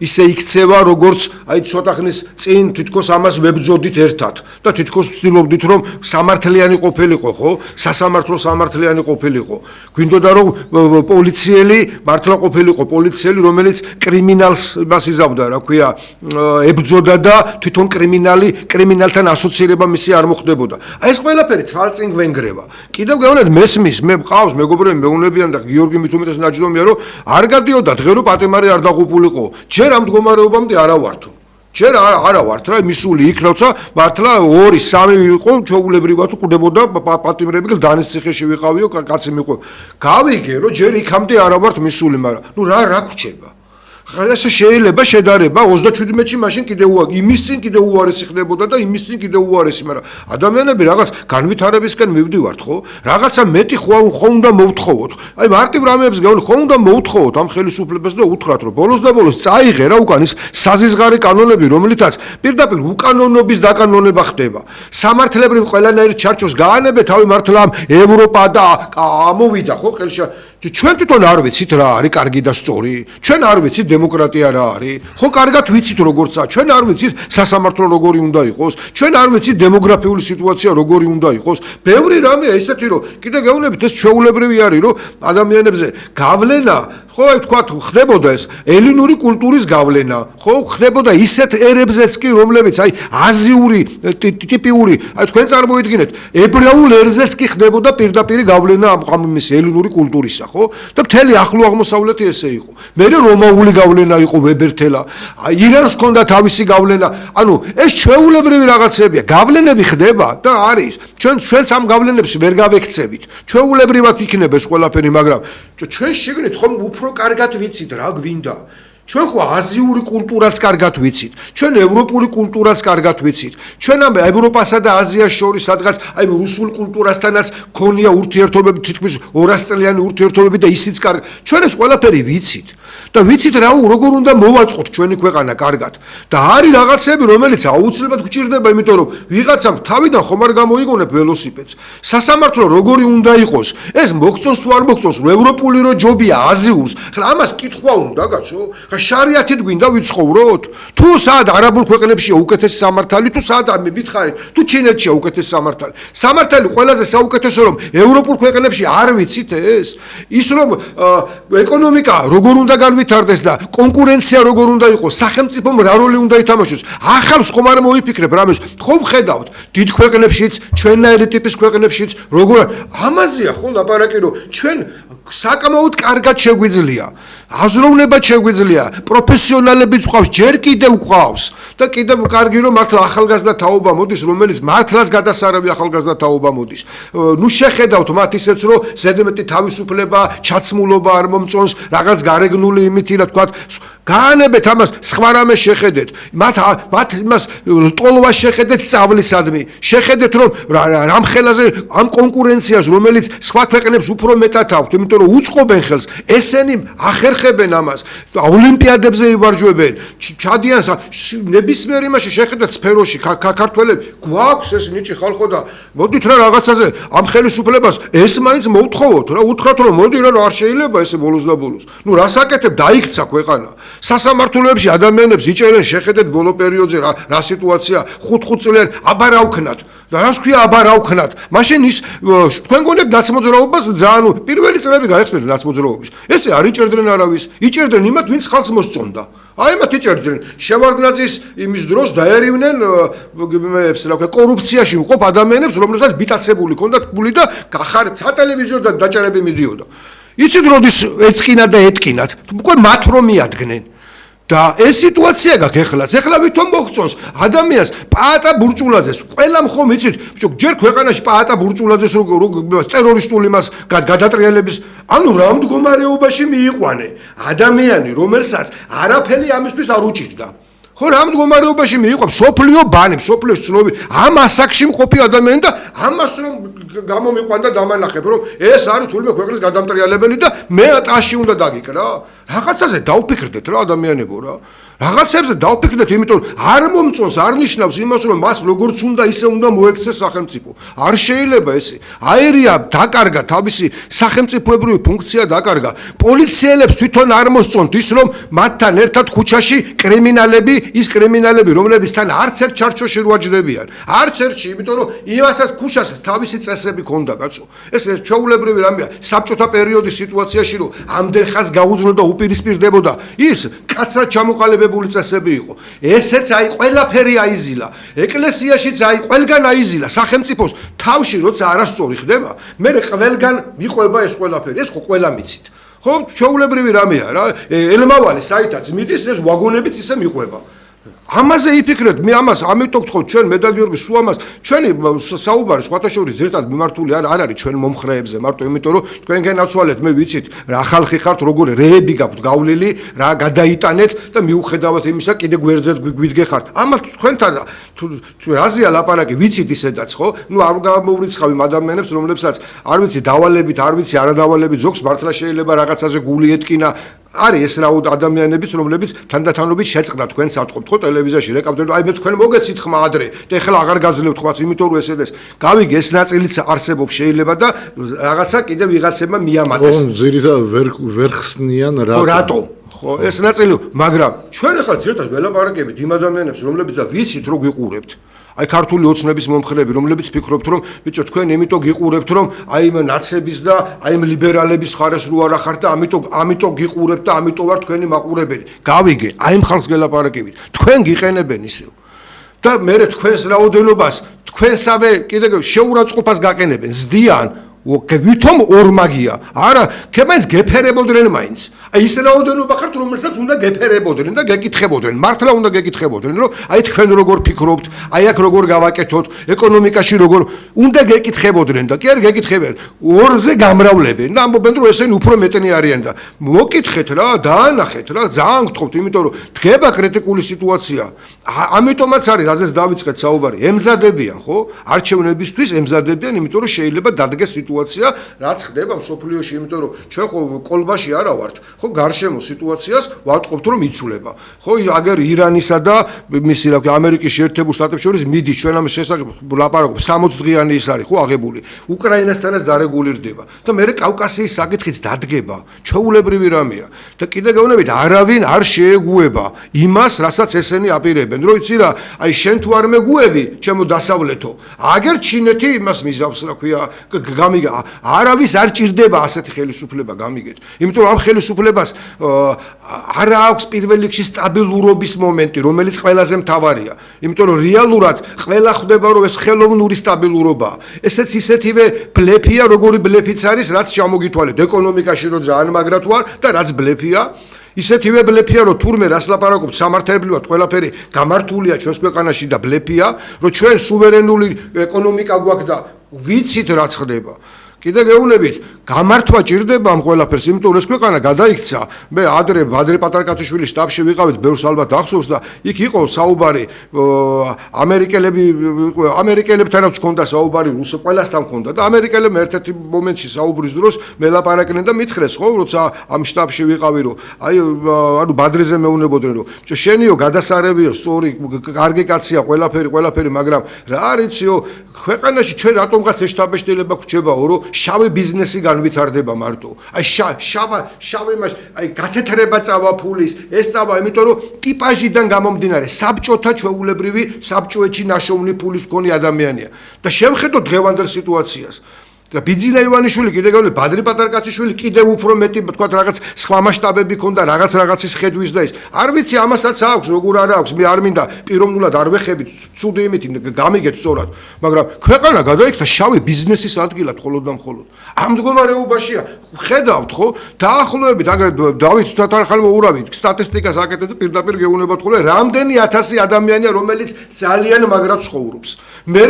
ისე იქცევა როგორც აი ცოტა ხნის წინ თითქოს ამას ვებძოდით ერთად და თითქოს ვცდილობდით რომ სამართლიანი ყოფილიყო, ხო? სასამართლო სამართლიანი ყოფილიყო. გვინდოდა რომ პოლიციელი მართლა ყოფილიყო, პოლიციელი რომელიც კრიმინალს მას იზავდა, რა ქვია, ებძოდა და თვითონ კრიმინალთან ასოცირება მისი არ მოხდებოდა. აი ეს ყველაფერი თვალწინ გვენგრევა. კიდევ გეუბნებით მესმის, მე მყავს მეგობრები მეუნებიან და გიორგი მით უმეტეს ნაჯდომია რომ არ გადიოდა დღე რომ პატიმარი არ დაღუპულიყო. ჯერ ამ მდგომარეობამდე არა ვართო. ჯერ არა ვართ რა მისული იქ როცა მართლა 2-3 იყო ჩაულებრივად უყდებოდა პატიმრები გლდანის ციხეში ვიყავიო კაცი მიყვე. გავიგე რომ ჯერ იქამდე არა ვართ მისული, მაგრამ ნუ რა გრჩება. ესე შეიძლება შედარება 37-ში მაშინ კიდე იმის წინ კიდე უარესი ხდებოდა და იმის წინ კიდე უარესი, მაგრამ ადამიანები რაღაც განვითარებისკენ მივდივართ, ხო? რაღაცა მეტი ხო უნდა მოვთხოვოთ. აი მარტივ რამეებს გეუბნ, ხო უნდა მოვთხოვოთ ამ ხელისუფლებას და უთხრათ, რომ ბოლოს და ბოლოს წაიღე რა უკან ის საზიზღარი კანონები, რომლითაც პირდაპირ უკანონობის დაკანონება ხდება. სამართლებრივ ყველანაირ ჩარჩოს გაანებე თავი მართლა ევროპა და ამოვიდა, ხო, ხელში ჩვენ თვითონ არ ვიცით რა არის კარგი და სწორი. ჩვენ არ ვიცით დემოკრატია რა არის. ხო, კარგად ვიცით როგორცაა. ჩვენ არ ვიცით სასამართლო როგორი უნდა იყოს. ჩვენ არ ვიცით დემოგრაფიული სიტუაცია როგორი უნდა იყოს. ბევრი რამეა ისეთი, რომ კიდე გეუბნებით ეს ჩვეულებრივი არის, რომ ადამიანებზე გავლენა, ხო, აი თქვათ, ხდებოდა ეს ელინური კულტურის გავლენა, ხო, ხდებოდა ისეთ ერებზეც კი, რომლებიც აი აზიური ტიპიური, აი თქვენ წარმოიდგინეთ, ებრაულ ერზეც კი ხდებოდა პირდაპირ გავლენა ამ იმის ელინური კულტურისა, ხო? და მთელი ახლო აღმოსავლეთი ესე იყო. მე რომაული გავლენა იყო ვებერთელა, ირანს ჰქონდა თავისი გავლენა. ანუ ეს ჩვეულებრივი რაღაცებია. გავლენები ხდება და არის. ჩვენც ამ გავლენებში ვერ გავექცევით. ჩვეულებრივად იქნება ეს ყველაფერი, მაგრამ ჩვენ შეგნით ხომ უფრო კარგად ვიცით რა გვინდა. ჩვენ ხო აზიური კულტურაც კარგად ვიცით. ჩვენ ევროპული კულტურაც კარგად ვიცით. ჩვენ ამ ევროპასა და აზიას შორის სადღაც აი რუსულ კულტურასთანაც ქონია ურთიერთობები, თითქმის 200 წლიანი ურთიერთობები და ისიც კარგი. ჩვენ ეს ყველაფერი ვიცით. და ვიცით რა როგორ უნდა მოვაწყოთ ჩვენი ქვეყანა კარგად. და არის რაღაცები, რომელიც აუცილებლად გვჭირდება, იმიტომ რომ ვიღაცამ თავიდან ხომ არ გამოიგონებ ველოსიპედს. სასამართლო როგორი უნდა იყოს? ეს მოგწონს თუ არ მოგწონს, ევროპული რო ჯობია აზიურს. ხლა ამას კითხვა უნდა, კაცო. შარიათით გვინდა ვიცხოვროთ? თუ სად არაბულ ქვეყნებშია უკეთესი სამართალი, თუ სად მითხარით, თუ ჩინეთშია უკეთესი სამართალი. სამართალი ყველაზე საუკეთესო რომ ევროპულ ქვეყნებში არ ვიცით ეს? ის რომ ეკონომიკა როგორ უნდა განვითარდეს და კონკურენცია როგორ უნდა იყოს, სახელმწიფომ რა როლი უნდა ითამაშოს. ახალს ხომ არ მოიფიქრებ რამეს? ხომ ხედავთ დიდ ქვეყნებშიც, ჩვენნაირი ტიპის ქვეყნებშიც როგორ ამაზეა ხო ლაპარაკი რომ ჩვენ საკმაოდ კარგად შეგვიძლია, აზროვნებად შეგვიძლია, პროფესიონალებიც ყავს, ჯერ კიდევ ყავს და კიდევ კარგი რომ მართლა ახალგაზრდა თაობა მოდის, რომელიც მართლაც გადასარავი ახალგაზრდა თაობა მოდის. ნუ შეხედავთ მათ ისეც რომ ზედმეტი თავისუფლება, ჩაცმულობა არ მომწონს, რაღაც გარეგნული იმითი რა თქვა, გაანებეთ ამას, სხვა რამე შეხედეთ. მათ იმას ტოლვას შეხედეთ სწავლისადმი. შეხედეთ რომ რამ ხელაზე ამ კონკურენციას რომელიც სხვა ქვეყნებს უფრო მეტად აქვს, იმიტომ რომ უწყობენ ხელს, ესენი ახერხებენ ამას, ოლიმპიადებზე იბარჯვებენ, ჩადიან ნებისმიერ იმაში შეხედეთ სფეროში, ქართველები გვაქვს ეს ნიჭი ხალხო და მოდით რა რაღაცაზე ამ ხელისუფლებას ეს მაინც მოუთხოვოთ რა, უთხრათ რომ მოდი რა არ შეიძლება ესე ბოლოს და ბოლოს. ნუ რას აკეთებ, დაიქცა ქვეყანა. სასამართლოებში ადამიანებს იჭერენ, შეხედეთ ბოლო პერიოდზე რა სიტუაცია, 5 წლიან აბარავქნათ. და რას ქვია აბარავქნათ? მაშინ ის თქვენ გონებთ ნაცმოძრაობას ძალიან პირველი წლები გაიხსნეთ ნაცმოძრაობის. ესე არ იჭერდნენ არავის, იჭერდნენ იმათ, ვინც ხალხს მოსწონდა. აი მათ იჭერდნენ. შევარდნაძის იმის დროს დაერივნენ კორუფციაში მყოფ ადამიანებს, რომლებსაც ბიტაცებული ჰქონდათ ფული და სატელევიზიო დაჭერები მიდიოდა. იცით როდის ეწყინა და ეტკინათ? უკვე მათ რომ მიადგნენ. და ეს სიტუაცია გაქვს ეხლაც. ეხლა ვითომ მოგწონს ადამიანს პაატა ბურჭულაძეს. ყველამ ხომ იცით, ბიჭო, ჯერ ქვეყანაში პაატა ბურჭულაძეს როგორ ტერორისტული მას გადატრიალების, ანუ რა მდგომარეობაში მიიყვანე ადამიანი, რომელსაც არაფერი ამისთვის არ უჭირდა. ხო რა მდგომარეობაში მიიყვან სოფლიო ბანი, სოფლიოს ცნობი, ამ ასაკში მყოფი ადამიანი და ამას რომ გამომიყვან და დამანახებ, რომ ეს არის თულმე ქვეყნის გადამტრიალებელი და მე ატაში უნდა დაგიკრა. რაღაცაზე დავფიქრდეთ რა ადამიანებო რა. რაღაცებზე დავფიქრდეთ, იმიტომ რომ არ მომწონს, არ ნიშნავს იმას, რომ მას როგორც უნდა ისე უნდა მოექცეს სახელმწიფო. არ შეიძლება ესე. აერია დაკარგა თავისი სახელმწიფოებრივი ფუნქცია დაკარგა. პოლიციელებს თვითონ არ მოსწონთ ის, რომ მათთან ერთად ქუჩაში კრიმინალები, ის კრიმინალები, რომლებისთან არც ერთ ჩარჩოში რო აჯდებიან. არც ერთში, იმიტომ რომ იმასაც ქუჩას თავისი წესები ქონდა, კაცო. ეს ჩვეულებრივი რამეა. საბჭოთა პერიოდის სიტუაციაში რომ ამდენ ხანს გაუძლო და უპირისპირდებოდა, ის კაცრად ჩამოყალიბებული წესები იყო. ესეც აი ყველაფერი აიზილა. ეკლესიაშიც აი ყველგან აიზილა. სახელმწიფოს თავში როცა არასწორი ხდება, მე ყველგან მიყვება ეს ყველაფერი. ეს ხო ყველა მიცით. ხო, ჩვეულებრივი რამეა რა. ელმავალი საითაც მიდის, ეს ვაგონებიც ისე მიყვება. ამაზე იფიქრეთ, მე ამას ამიტომ გთხოვთ ჩვენ მე და გიორგი სულ ამას ჩვენი საუბარი სხვათა შორის ზერთად მიმართული არ არის ჩვენ მომხრეებზე, მარტო იმიტომ რომ თქვენ გენაცვალეთ, მე ვიცით რა ხალხი ხართ, როგორ რეები გაქვთ გავლილი, რა გადაიტანეთ და მიუხედავად იმისა კიდე გვერდზე გვიდგეხართ. ამათ თქვენთან თუ რაზეა ლაპარაკი, ვიცით ისედაც ხო? ნუ არ გამოვრიცხავ იმ ადამიანებს, რომლებსაც არ ვიცი დავალებით, არ ვიცი არადავალებით ზოგს მართლა შეიძლება რაღაცაზე გული ეტკინა. არის ეს რაოდ ადამიანებიც, რომლებიც თანდათანობით შეწყდა თქვენს ატყობთ ხო ტელევიზიაში რეკავდეთ, აი მე თქვენ მოგეცით ხმა ადრე და ეხლა აღარ გაძლევთ ხმას, იმიტომ რომ ესედეს გავიგე ეს ნაწილიც არსებობს შეიძლება და რაღაცა კიდე ვიღაცებმა მიამატეს. ხო, ძირითადად ვერ ხსნიან რატო? ხო, ეს ნაწილი, მაგრამ ჩვენ ახლა ზერთად ველაპარაკებით იმ ადამიანებს, რომლებიც და ვიცით რომ გვიყურებთ. აი ქართული ოცნების მომხრეები, რომლებიც ფიქრობთ, რომ ბიჭო თქვენ იმიტომ გიყურებთ, რომ აი იმ ნაცების და აი იმ ლიბერალების ხარეს რო არ ახართ და ამიტომ გიყურებთ და ამიტომ ვარ თქვენი მაყურებელი. გავიგე, აი იმ ხალხს გელაპარაკებით. თქვენ გიყენებენ ისევ. და მე თქვენს რაოდენობას, თქვენსავე კიდე შეურაცხყოფას გაყენებენ, ზდიან. ვითომ ორმაგია. არა, ქემაინც გეფერებოდნენ მაინც. აი ის რაოდენობა ხართ, რომელსაც უნდა გეფერებოდნენ და გეკითხებოდნენ. მართლა უნდა გეკითხებოდნენ, რომ აი თქვენ როგორ ფიქრობთ, აი აქ როგორ გავაკეთოთ, ეკონომიკაში როგორ უნდა გეკითხებოდნენ და კი არ გეკითხებიან. ორზე გამრავლებენ და ამბობენ, რომ ესენი უფრო მეტნი არიან და მოკითხეთ რა, დაანახეთ რა, ძალიან გთხოვთ, იმიტომ რომ დგება კრიტიკული სიტუაცია. ამიტომაც არის, რაზეც დავიწყეთ საუბარი. ემზადებიან, ხო? არჩევნებისთვის ემზადებიან, იმიტომ რომ შეიძლება დადგეს სიტუაცია სიტუაცია, რაც ხდება მსოფლიოში, იმიტომ რომ ჩვენ ხო კოლბაში არა ვართ, ხო გარშემო სიტუაციას ვატყობთ რომ იცვლება. ხო აგერ ირანისა და მისი რა ქვია ამერიკის შეერთებულ შტატებს შორის მიდის ჩვენ ამ შესაძლებლ ლაპარაკობ 60 დღიანი ის არის ხო აღებული. უკრაინასთანაც დარეგულირდება და მე კავკასიის საკითხიც დადგება. ჩვეულებრივი რამეა და კიდე გეუბნებით არავინ არ შეეგუება იმას, რასაც ესენი აპირებენ. რო იცი რა, აი შენ თუ არ მეგუები, ჩემო დასავლეთო, აგერ ჩინეთი იმას მიზავს, რა ქვია, გამიგა. არავის არ ჭირდება ასეთი ხელისუფლება გამიგეთ. იმიტომ რომ ამ ხელისუფლებას არ აქვს პირველ რიგში სტაბილურობის მომენტი, რომელიც ყველაზე მთავარია. იმიტომ რომ რეალურად ყველა ხვდება რომ ეს ხელოვნური სტაბილურობაა. ესეც ისეთივე ბლეფია, როგორი ბლეფიც არის, რაც ჩამოგითვალეთ ეკონომიკაში რო ძალიან მაგრად ვარ და რაც ბლეფია. ისეთივე ბლეფია რომ თურმე რას ლაპარაკობთ სამართლებრივად ყველაფერი გამართულია ჩვენს ქვეყანაში და ბლეფია რომ ჩვენ სუვერენული ეკონომიკა გვაქვს და ვიცით რაც ხდება. კიდე გეუბნებით, გამართვა ჭირდება ამ ყველაფერს, იმიტომ რომ ეს ქვეყანა გადაიქცა. მე ადრე პატარკაციშვილის შტაბში ვიყავით, ბევრს ალბათ ახსოვს და იქ იყო საუბარი ამერიკელებთანაც ჰქონდა საუბარი, ყველასთან ჰქონდა და ამერიკელებმა ერთ-ერთი მომენტში საუბრის დროს მელაპარაკნენ და მითხრეს, ხო, როცა ამ შტაბში ვიყავი, რომ აი ანუ ბადრეზე მეუნებოდნენ, რომ შენიო გადასარევიო, სწორი, კარგი კაცია, ყველაფერი, მაგრამ რა არიციო, ქვეყანაში ჩვენ რატომღაც ეს შტაბეშტილება გვჭებაო, რომ შავი ბიზნესი განვითარდება მარტო. აი შავი მას აი გათეთრება წავა ფულის, ეს წავა, იმიტომ რომ ტიპაჟიდან გამომდინარე საბჭოთა ჩვეულებრივი საბჭოეთში ნაშოვნი ფულის მქონე ადამიანია. და შევხედოთ დღევანდელ სიტუაციას. და ბიძინა ივანიშვილი კიდე გავლე ბადრი პატარკაციშვილი კიდე უფრო მეტი თქვა რაღაც სხვა მასშტაბები ქონდა რაღაცის ხედვის და ის არ ვიცი ამასაც აქვს როგორ არა აქვს მე არ მინდა პიროვნულად არ ვეხებით ცუდი იმით გამიგეთ სწორად მაგრამ ქვეყანა გადაიქცა შავი ბიზნესის ადგილად მხოლოდ და მხოლოდ ამ მდგომარეობაშია ხედავთ ხო დაახლოებით აგერ დავით თათარხალმა ურავით სტატისტიკას აკეთებ და პირდაპირ გეუბნებათ ხოლმე რამდენი 1000 ადამიანია რომელიც ძალიან მაგრად ცხოვრობს მე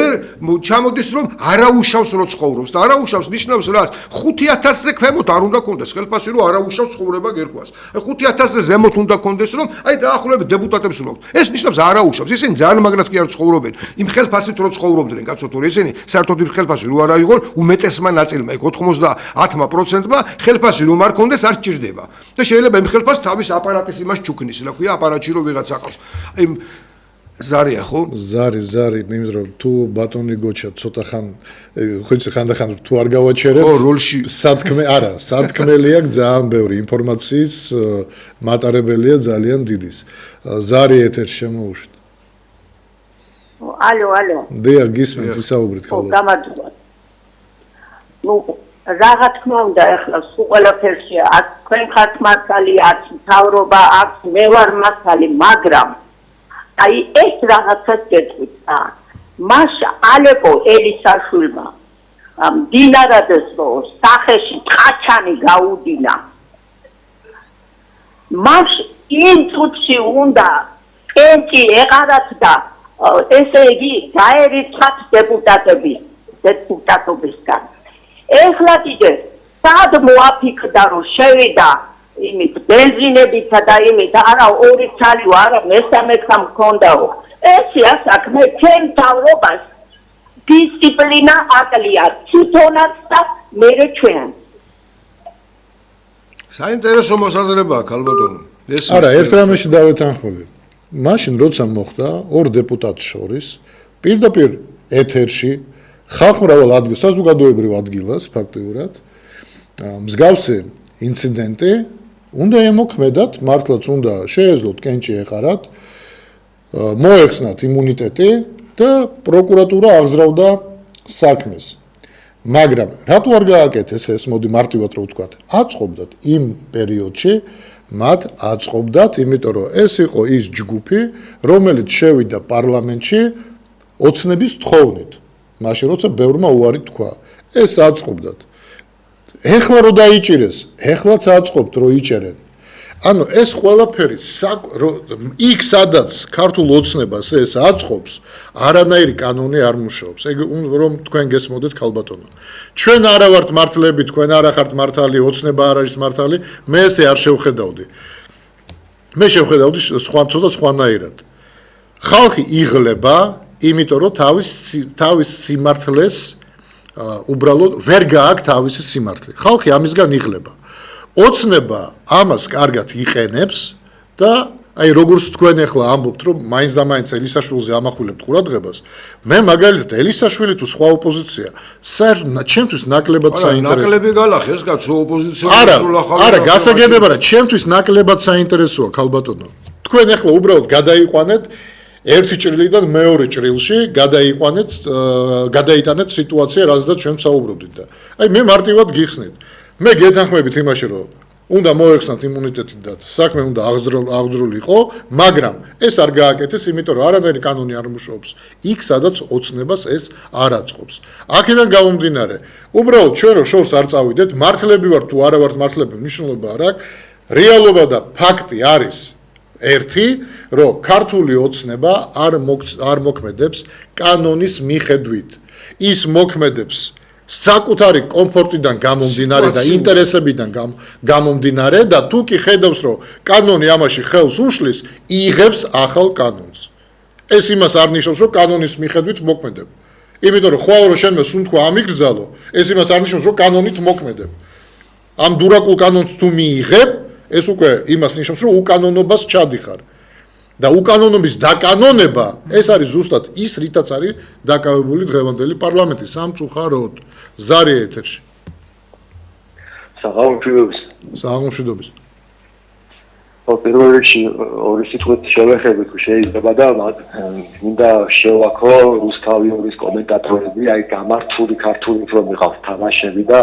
ჩამოდის რომ არაუშავს რო ცხოვრობს და არაუშავს ნიშნავს რას 5000-ზე ქვემოთ არ უნდა კონდეს ხელფასი რომ არაუშავს ცხოვრება გერკვას აი 5000-ზე ზემოთ უნდა კონდეს რომ აი დაახლოებით დეპუტატებს ვაქვს ეს ნიშნავს არაუშავს ისინი ძალიან მაგრად კი არ ცხოვრობენ იმ ხელფასით რო ცხოვრობდნენ კაცო თორე ისინი საერთოდ იმ ხელფასი რო არ აიღონ უმეტესმა ნაწილმა იქ 90%-მა ხელფასი რომ არ კონდეს არ სჭირდება და შეიძლება იმ ხელფასს თავის აპარატის იმას ჩუქნის რა ქვია აპარატში რო ვიღაცა ყავს აი ზარია ხო? ზარი, იმიტომ რომ თუ ბატონი გოჩა ცოტა ხან ხოიცი ხანდახან თუ არ გავაჩერებ როლში სათქმელია ძალიან ბევრი ინფორმაციის მატარებელია ძალიან დიდის. ზარი ეთერში შემოუშვით. ალო. დიახ, გისმენთ ისაუბრეთ ხალხო. გამარჯობა. რა თქმა უნდა ახლა სულ ყველაფერში აქ თქვენ ხართ მასალი, აქ მთავრობა, აქ მე ვარ მასალი, მაგრამ აი ეს რაღაცას გეტყვით მაშა ალეკო ელისაშვილმა დინარადეს სახეში ტყაჩანი გაუდინა მაშ იმ წუთში უნდა კენჭი ეყარათ და ესე იგი გაერიცხათ დეპუტატობისგან ეხლა კიდე სად მოაფიქრდა რომ შევიდა იმით ბენზინებითა და იმით არა ორი ცალი არა მესამე ხამ მქონდაო ესია საქმე ჩვენ თავრობას დისციპლინა აკლია თვითონაც და მერე ჩვენ საინტერესო მოსაზრებაა ქალბატონო ეს არა ერთ რამეში დავეთანხმები მაშინ როცა მოხდა ორ დეპუტატს შორის პირდაპირ ეთერში ხალხმრავალ ადგილას საზოგადოებრივ ადგილას ფაქტიურად მსგავსი ინციდენტი უნდა ემოქმედათ, მართლაც უნდა შეეძლოთ კენჭი ეყარათ, მოეხსნათ იმუნიტეტი და პროკურატურა აღზრავდა საქმეს. მაგრამ რატო არ გააკეთეს ეს, მოდი მარტივად რო ვთქვათ, აწყობდათ იმ პერიოდში, მათ აწყობდათ, იმიტომ რომ ეს იყო ის ჯგუფი, რომელიც შევიდა პარლამენტში ოცნების თხოვნით. მაშინ როცა ბევრმა უარი თქვა, ეს აწყობდათ. ეხლა რო დაიჭირეს, ეხლაც აწყობთ რო იჭერენ. ანუ ეს ყველაფერი იქ სადაც ქართულ ოცნებას ეს აწყობს, არანაირი კანონი არ მუშაობს. ეგ რომ თქვენ გესმოდეთ ქალბატონო. ჩვენ არა ვართ მართლები, თქვენ არა ხართ მართალი, ოცნება არ არის მართალი, მე ესე არ შევხედავდი. მე შევხედავდი ცოტა სხვანაირად. ხალხი იღლება, იმიტომ რომ თავის სიმართლეს უბრალოდ ვერ გააქვს თავისი სიმართლე. ხალხი ამისგან იღლება. ოცნება ამას კარგად იყენებს და აი როგორც თქვენ ახლა ამბობთ რომ მაინც და მაინც ელისაშვილზე ამახვილებთ ყურადღებას მე მაგალითად ელისაშვილი თუ სხვა ოპოზიცია ჩემთვის ნაკლებად საინტერესოა ნაკლები გალახეს კაცო ოპოზიცია არა გასაგებია რა ჩემთვის ნაკლებად საინტერესოა ქალბატონო თქვენ ახლა უბრალოდ გადაიყვანეთ ერთი ჭრილიდან მეორე ჭრილში გადაიტანეთ სიტუაცია რაზეც ჩვენ საუბრობდით და აი მე მარტივად გიხსნით მე გეთანხმებით იმაში რომ უნდა მოეხსნათ იმუნიტეტი და საქმე უნდა აღძრულიყო, მაგრამ ეს არ გააკეთეს, იმიტომ რომ არანაირი კანონი არ მუშაობს. იქ სადაც ოცნებას ეს არ აწყობს. აქედან გამომდინარე, უბრალოდ ჩვენ რო შორს არ წავიდეთ, მართლები ვართ თუ არა ვართ მართლები, მნიშვნელობა არ აქვს. რეალობა და ფაქტი არის ერთი, რომ ქართული ოცნება არ მოქმედებს კანონის მიხედვით. ის მოქმედებს საკუთარი კომფორტიდან გამომდინარე და ინტერესებიდან გამომდინარე და თუ კი ხედავს რომ კანონი ამაში ხელს უშლის, იღებს ახალ კანონს. ეს იმას არ ნიშნავს რომ კანონის მიხედვით მოქმედებ. იმიტომ რომ ხვალ რომ შენმე სუნთქვა ამიგრძალო, ეს იმას არ ნიშნავს რომ კანონით მოქმედებ. ამ დურაკულ კანონს თუ მიიღებ, ეს უკვე იმას ნიშნავს რომ უკანონობას ჩადიხარ. და უკანონობის დაკანონება ეს არის ზუსტად ის რითაც არის დაკავებული დღევანდელი პარლამენტი სამწუხაროდ ზარი ეთერში საღამოშვიდობის პირველ რიგში ორი სიტყვით შევეხებით შეიძლება და მინდა შევაქო რუსთავიორის კომენტატორები აი გამართული ქართული რომ მიყავს თამაშები და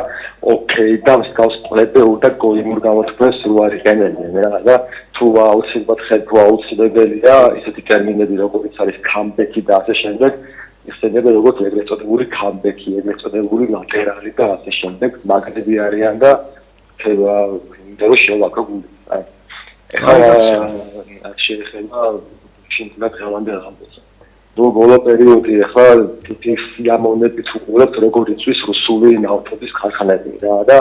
ოკეი და მსგავს პლეპეურ და გოლიმურ გამოთქმას რო არ იყენებენ რა და თუ აუცილებლად ხელქვა აუცილებელია ისეთი ტერმინები როგორც არის კამბექი და ასე შემდეგ ისედები როგორც ეგრეთ წოდებული კამბექი ეგრეთ წოდებული ლატერალი და ასე შემდეგ მაგდები არიან და მინდა რომ შევაქო შეიძლება შეიძლება დღევანდელ ამბობს. ნუ ბოლო პერიოდი ახლა თითქმის სიამოვნებით უყურებთ როგორ იწვის რუსული ნავთობის ქარხანები რა და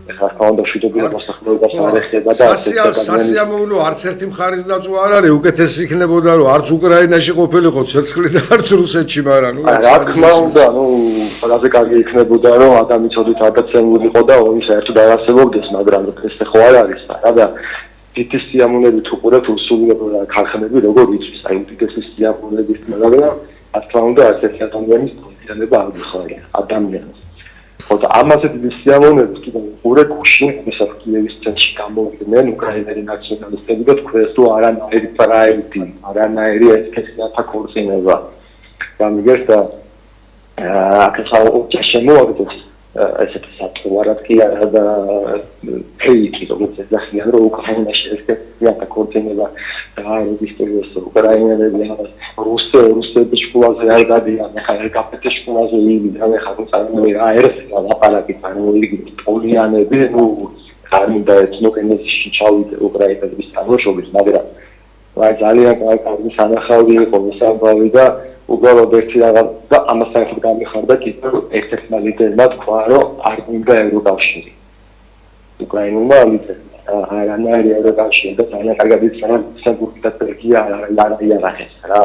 ახლა ხანდა შვიდობიან მოსახლეობას არ ეხება და სასიამოვნო არც ერთი მხარის დაწვა არ არის უკეთესი იქნებოდა რომ არც უკრაინაში ყოფილიყო ცეცხლი და არც რუსეთში მაგრამ ნუ რა თქმა უნდა ნუ ყველაზე კარგი იქნებოდა რომ ადამიანიცოდით ადაცემულიყო და ომი საერთოდ არ არსებობდეს მაგრამ ეს ხო არ არის რა და თითის სიამოვნებით უყურებთ რუსული ქარხანები როგორ იწვის აი უდიდესი სიამოვნების მაგრამ რა თქმა უნდა ასეთი ადამიანის კონდიციონება არ გიხარია ადამიანს ხო და ამაზე დიდი სიამოვნებით კიდევ უყურებ გუშინ ისეთ კიევის ცენტრში გამოვიდნენ უკრაინელი ნაციონალისტები და თქვენ თუ არანაირი პრაიდი არანაირი ესქესიანთა ქორწინება გამიგეს და აქაც შემოაგდოს ესეთი საწყუარად კი არა და ფეიკი როგორც ეძახიან რომ უკრაინაში ესეთი ქორწინება დაარეგისტრირეს უკრაინელები რუსების შკოლაზე არ გადიან ახლა გაფეთე შკოლაზე ივიდან ახლა წარმოიდგინე რა ერთ ლაპარაკი წარმოიდგინე პოლიანები ნუ არ მინდა ეთნოგენეზში ჩავიდე უკრაინელების წარმოშობის მაგრამ რა ძალიან კარგი სანახავი იყო მოსაბავი და უბრალოდ ერთი რაღაც და ამას საერთოდ გამიხარდა კიდევ ერთ-ერთმა ლიდერმა თქვა რომ არ მინდა ევროკავშირი უკრაინულმა ლიდერმა არანაირი ევროკავშირი და ძალიან კარგად იციან საბურგი და ბელგია არ იარაღეს რა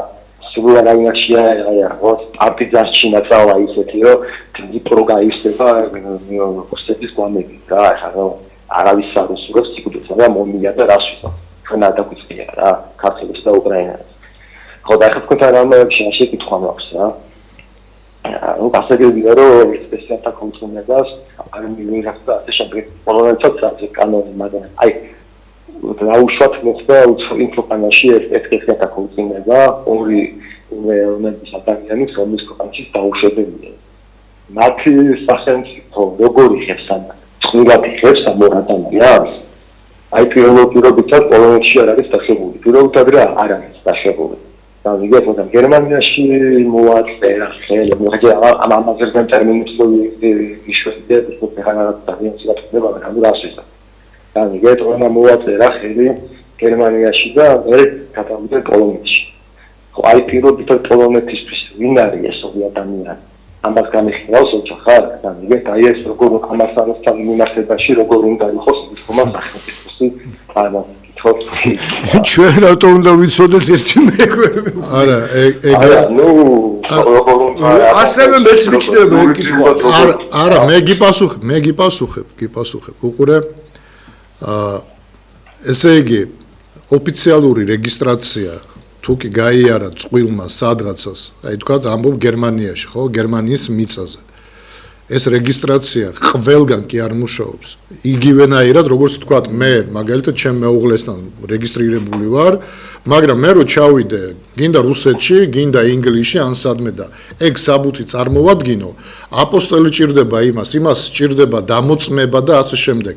სულ არაინახშია რა პარტიზანში ნაცალა ისეთი რომ დიპრო გაიხსება რუსეთის გვამები რა ახლა არავის არ უსურვებს სიკვდილს და მომია და რას ვისაუბრებ ხნა დაგვიწია რა ქართლის და უკრაინას ხო და ახლა თქვენ რამეებში შეკითხვა მაქვს რა ну გასაგებია რომ ესეთა კონტროლებას არ მიიღებს და ასე შემდეგ პოლონეთსაც აქვს კანონი მაგრამ აი დაუშვათ მოხდა ინფოკანაში ესეთა კონტროლება ორი უნების ადამიანის რომლის კონტროლში დაუშვებელია მათი სახელმწიფო როგორი ხებს ამ წყვილად ხებს ამ ადამიანს აი პირობითად პოლონეთში არ არის დაშვებული პირობითად რა არ არის დაშვებული Danke, von der Germanische Moatera, am amazon terminus geschwächt, das muss ich an der Tag aber rassista. Danke, von der Moatera, Germanische da, Katalonien Kolonisch. Ai პირობითად პოლონეთის ვინარია სოვიეტანია. ამას გამიხილავს ოჯახად, danke, აი ეს როგორ ამასთან მიმართებაში როგორ უნდა იყოს ის ხომა სახელმწიფოსი, ანუ ჩვენ რატომ უნდა ვიცოდეთ ერთი მეგვერები? არა, არა, ნუ ასევე მეც მიჩნდება ეგ კითხვა. არა, მე გიპასუხებ. უყურე, ესე იგი, ოფიციალური რეგისტრაცია თუ კი გაიარა წყვილმა სადღაცას, აი თქვა ამბობ გერმანიაში, ხო, გერმანიის მიწაზე. ეს რეგისტრაცია ყველგან კი არ მუშაობს. იგივენაირად, როგორც თქვა, მე მაგალითად ჩემ მეუღლესთან რეგისტრირებული ვარ, მაგრამ მე რო ჩავიდე, გინდა რუსეთში, გინდა ინგლისში, ან სადმე და ეგ საბუთი წარმოვადგინო, აპოსტელი ჭირდება იმას ჭირდება დამოწმება და ასე შემდეგ.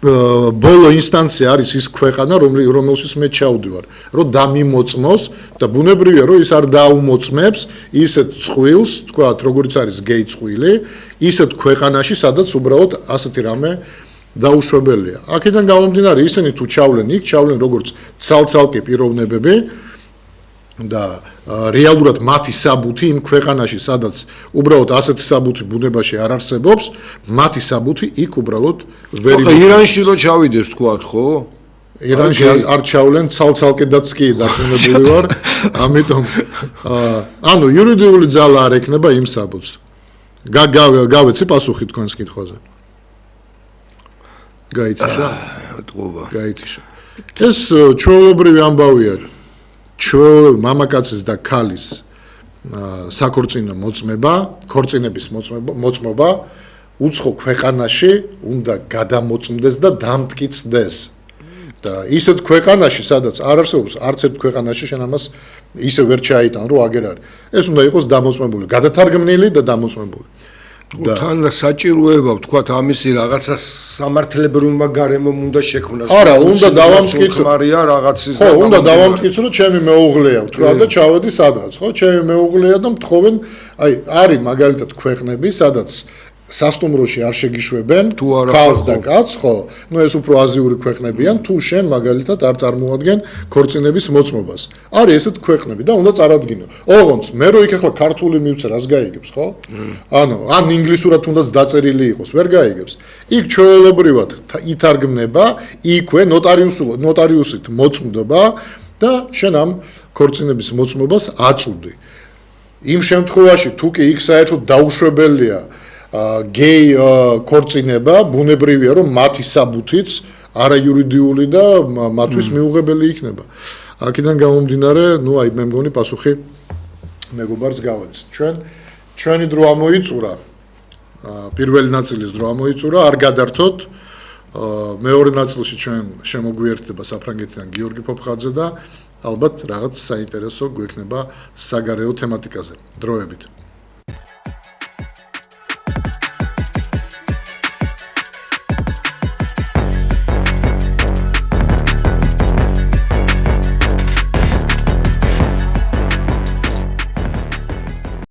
ბოლო ინსტანცია არის ის ქვეყანა, რომელშიც მე ჩავდივარ, რომ დამიმოწმოს და ბუნებრივია, რომ ის არ დაუმოწმებს ისეთ წყვილს, თქვათ, როგორც არის გეი წყვილი, ისეთ ქვეყანაში, სადაც უბრალოდ ასეთი რამე დაუშვებელია. აქედან გამომდინარე, ისინი თუ ჩავლენ იქ, ჩავლენ როგორც ცალ-ცალკე პიროვნებები და რეალურად მათი საბუთი იმ ქვეყანაში, სადაც უბრალოდ ასეთი საბუთი ბუნებაში არ არსებობს, მათი საბუთი იქ უბრალოდ ვერ ხო, ირანში რო ჩავიდეს თქვათ, ხო? ირანში არ ჩავლენ, ცალ-ცალკედაც კი დარწმუნებული ვარ, ამიტომ ანუ იურიდიული ძალა არ ექნება იმ საბუთს. გავეცი პასუხი თქვენს კითხვაზე. გაითიშა? მადლობა. გაითიშა. ეს ჩვეულებრივი ამბავია. ჩვეულებრივ მამაკაცის და ქალის საქორწინო მოწმება, ქორწინების მოწმობა უცხო ქვეყანაში უნდა გადამოწმდეს და დამტკიცდეს. და ისეთ ქვეყანაში, სადაც არ არსებობს არც ერთ ქვეყანაში შენ ამას ისე ვერ ჩაიტან, რომ აგერ არის. ეს უნდა იყოს დამოწმებული, გადათარგმნილი და დამოწმებული. თან საჭიროება ვთქვათ ამისი რაღაცა სამართლებრივმა გარემომ უნდა შექმნას. არა, უნდა დავამტკიცო. მარია რაღაცის ხო, უნდა დავამტკიცო, რომ ჩემი მეუღლეა, თქვა და ჩავედი სადღაც, ხო? ჩემი მეუღლეა და მთხოვენ, აი, არის მაგალითად ქვეყნები, სადაც სასტუმროში არ შეგიშვებენ ქალს და კაცს, ხო? ნუ ეს უფრო აზიური ქვეყნებიან, თუ შენ მაგალითად არ წარმოადგენ ქორწინების მოწმობას. არის ესეთ ქვეყნები და უნდა წარადგინო. ოღონდ მე რო იქ ახლა ქართული მივცე, რას გაიგებს, ხო? ანუ ან ინგლისურად თუნდაც დაწერილი იყოს, ვერ გაიგებს. იქ ჩვეულებრივად ითარგმნება, იქვე ნოტარიუსით მოწმდება და შენ ამ ქორწინების მოწმობას აწვდი. იმ შემთხვევაში თუ კი იქ საერთოდ დაუშვებელია გეი ქორწინება, ბუნებრივია, რომ მათი საბუთიც არაიურიდიული და მათთვის მიუღებელი იქნება. აქედან გამომდინარე, ნუ აი მე მგონი პასუხი მეგობარს გავაց. ჩვენი დრო ამოიწურა, პირველი ნაწილის დრო ამოიწურა, არ გადართოთ. მეორე ნაწილში ჩვენ შემოგვიერთდება საფრანგეთიდან გიორგი ფოფხაძე და ალბათ რაღაც საინტერესო გვექნება საგარეო თემატიკაზე. დროებით.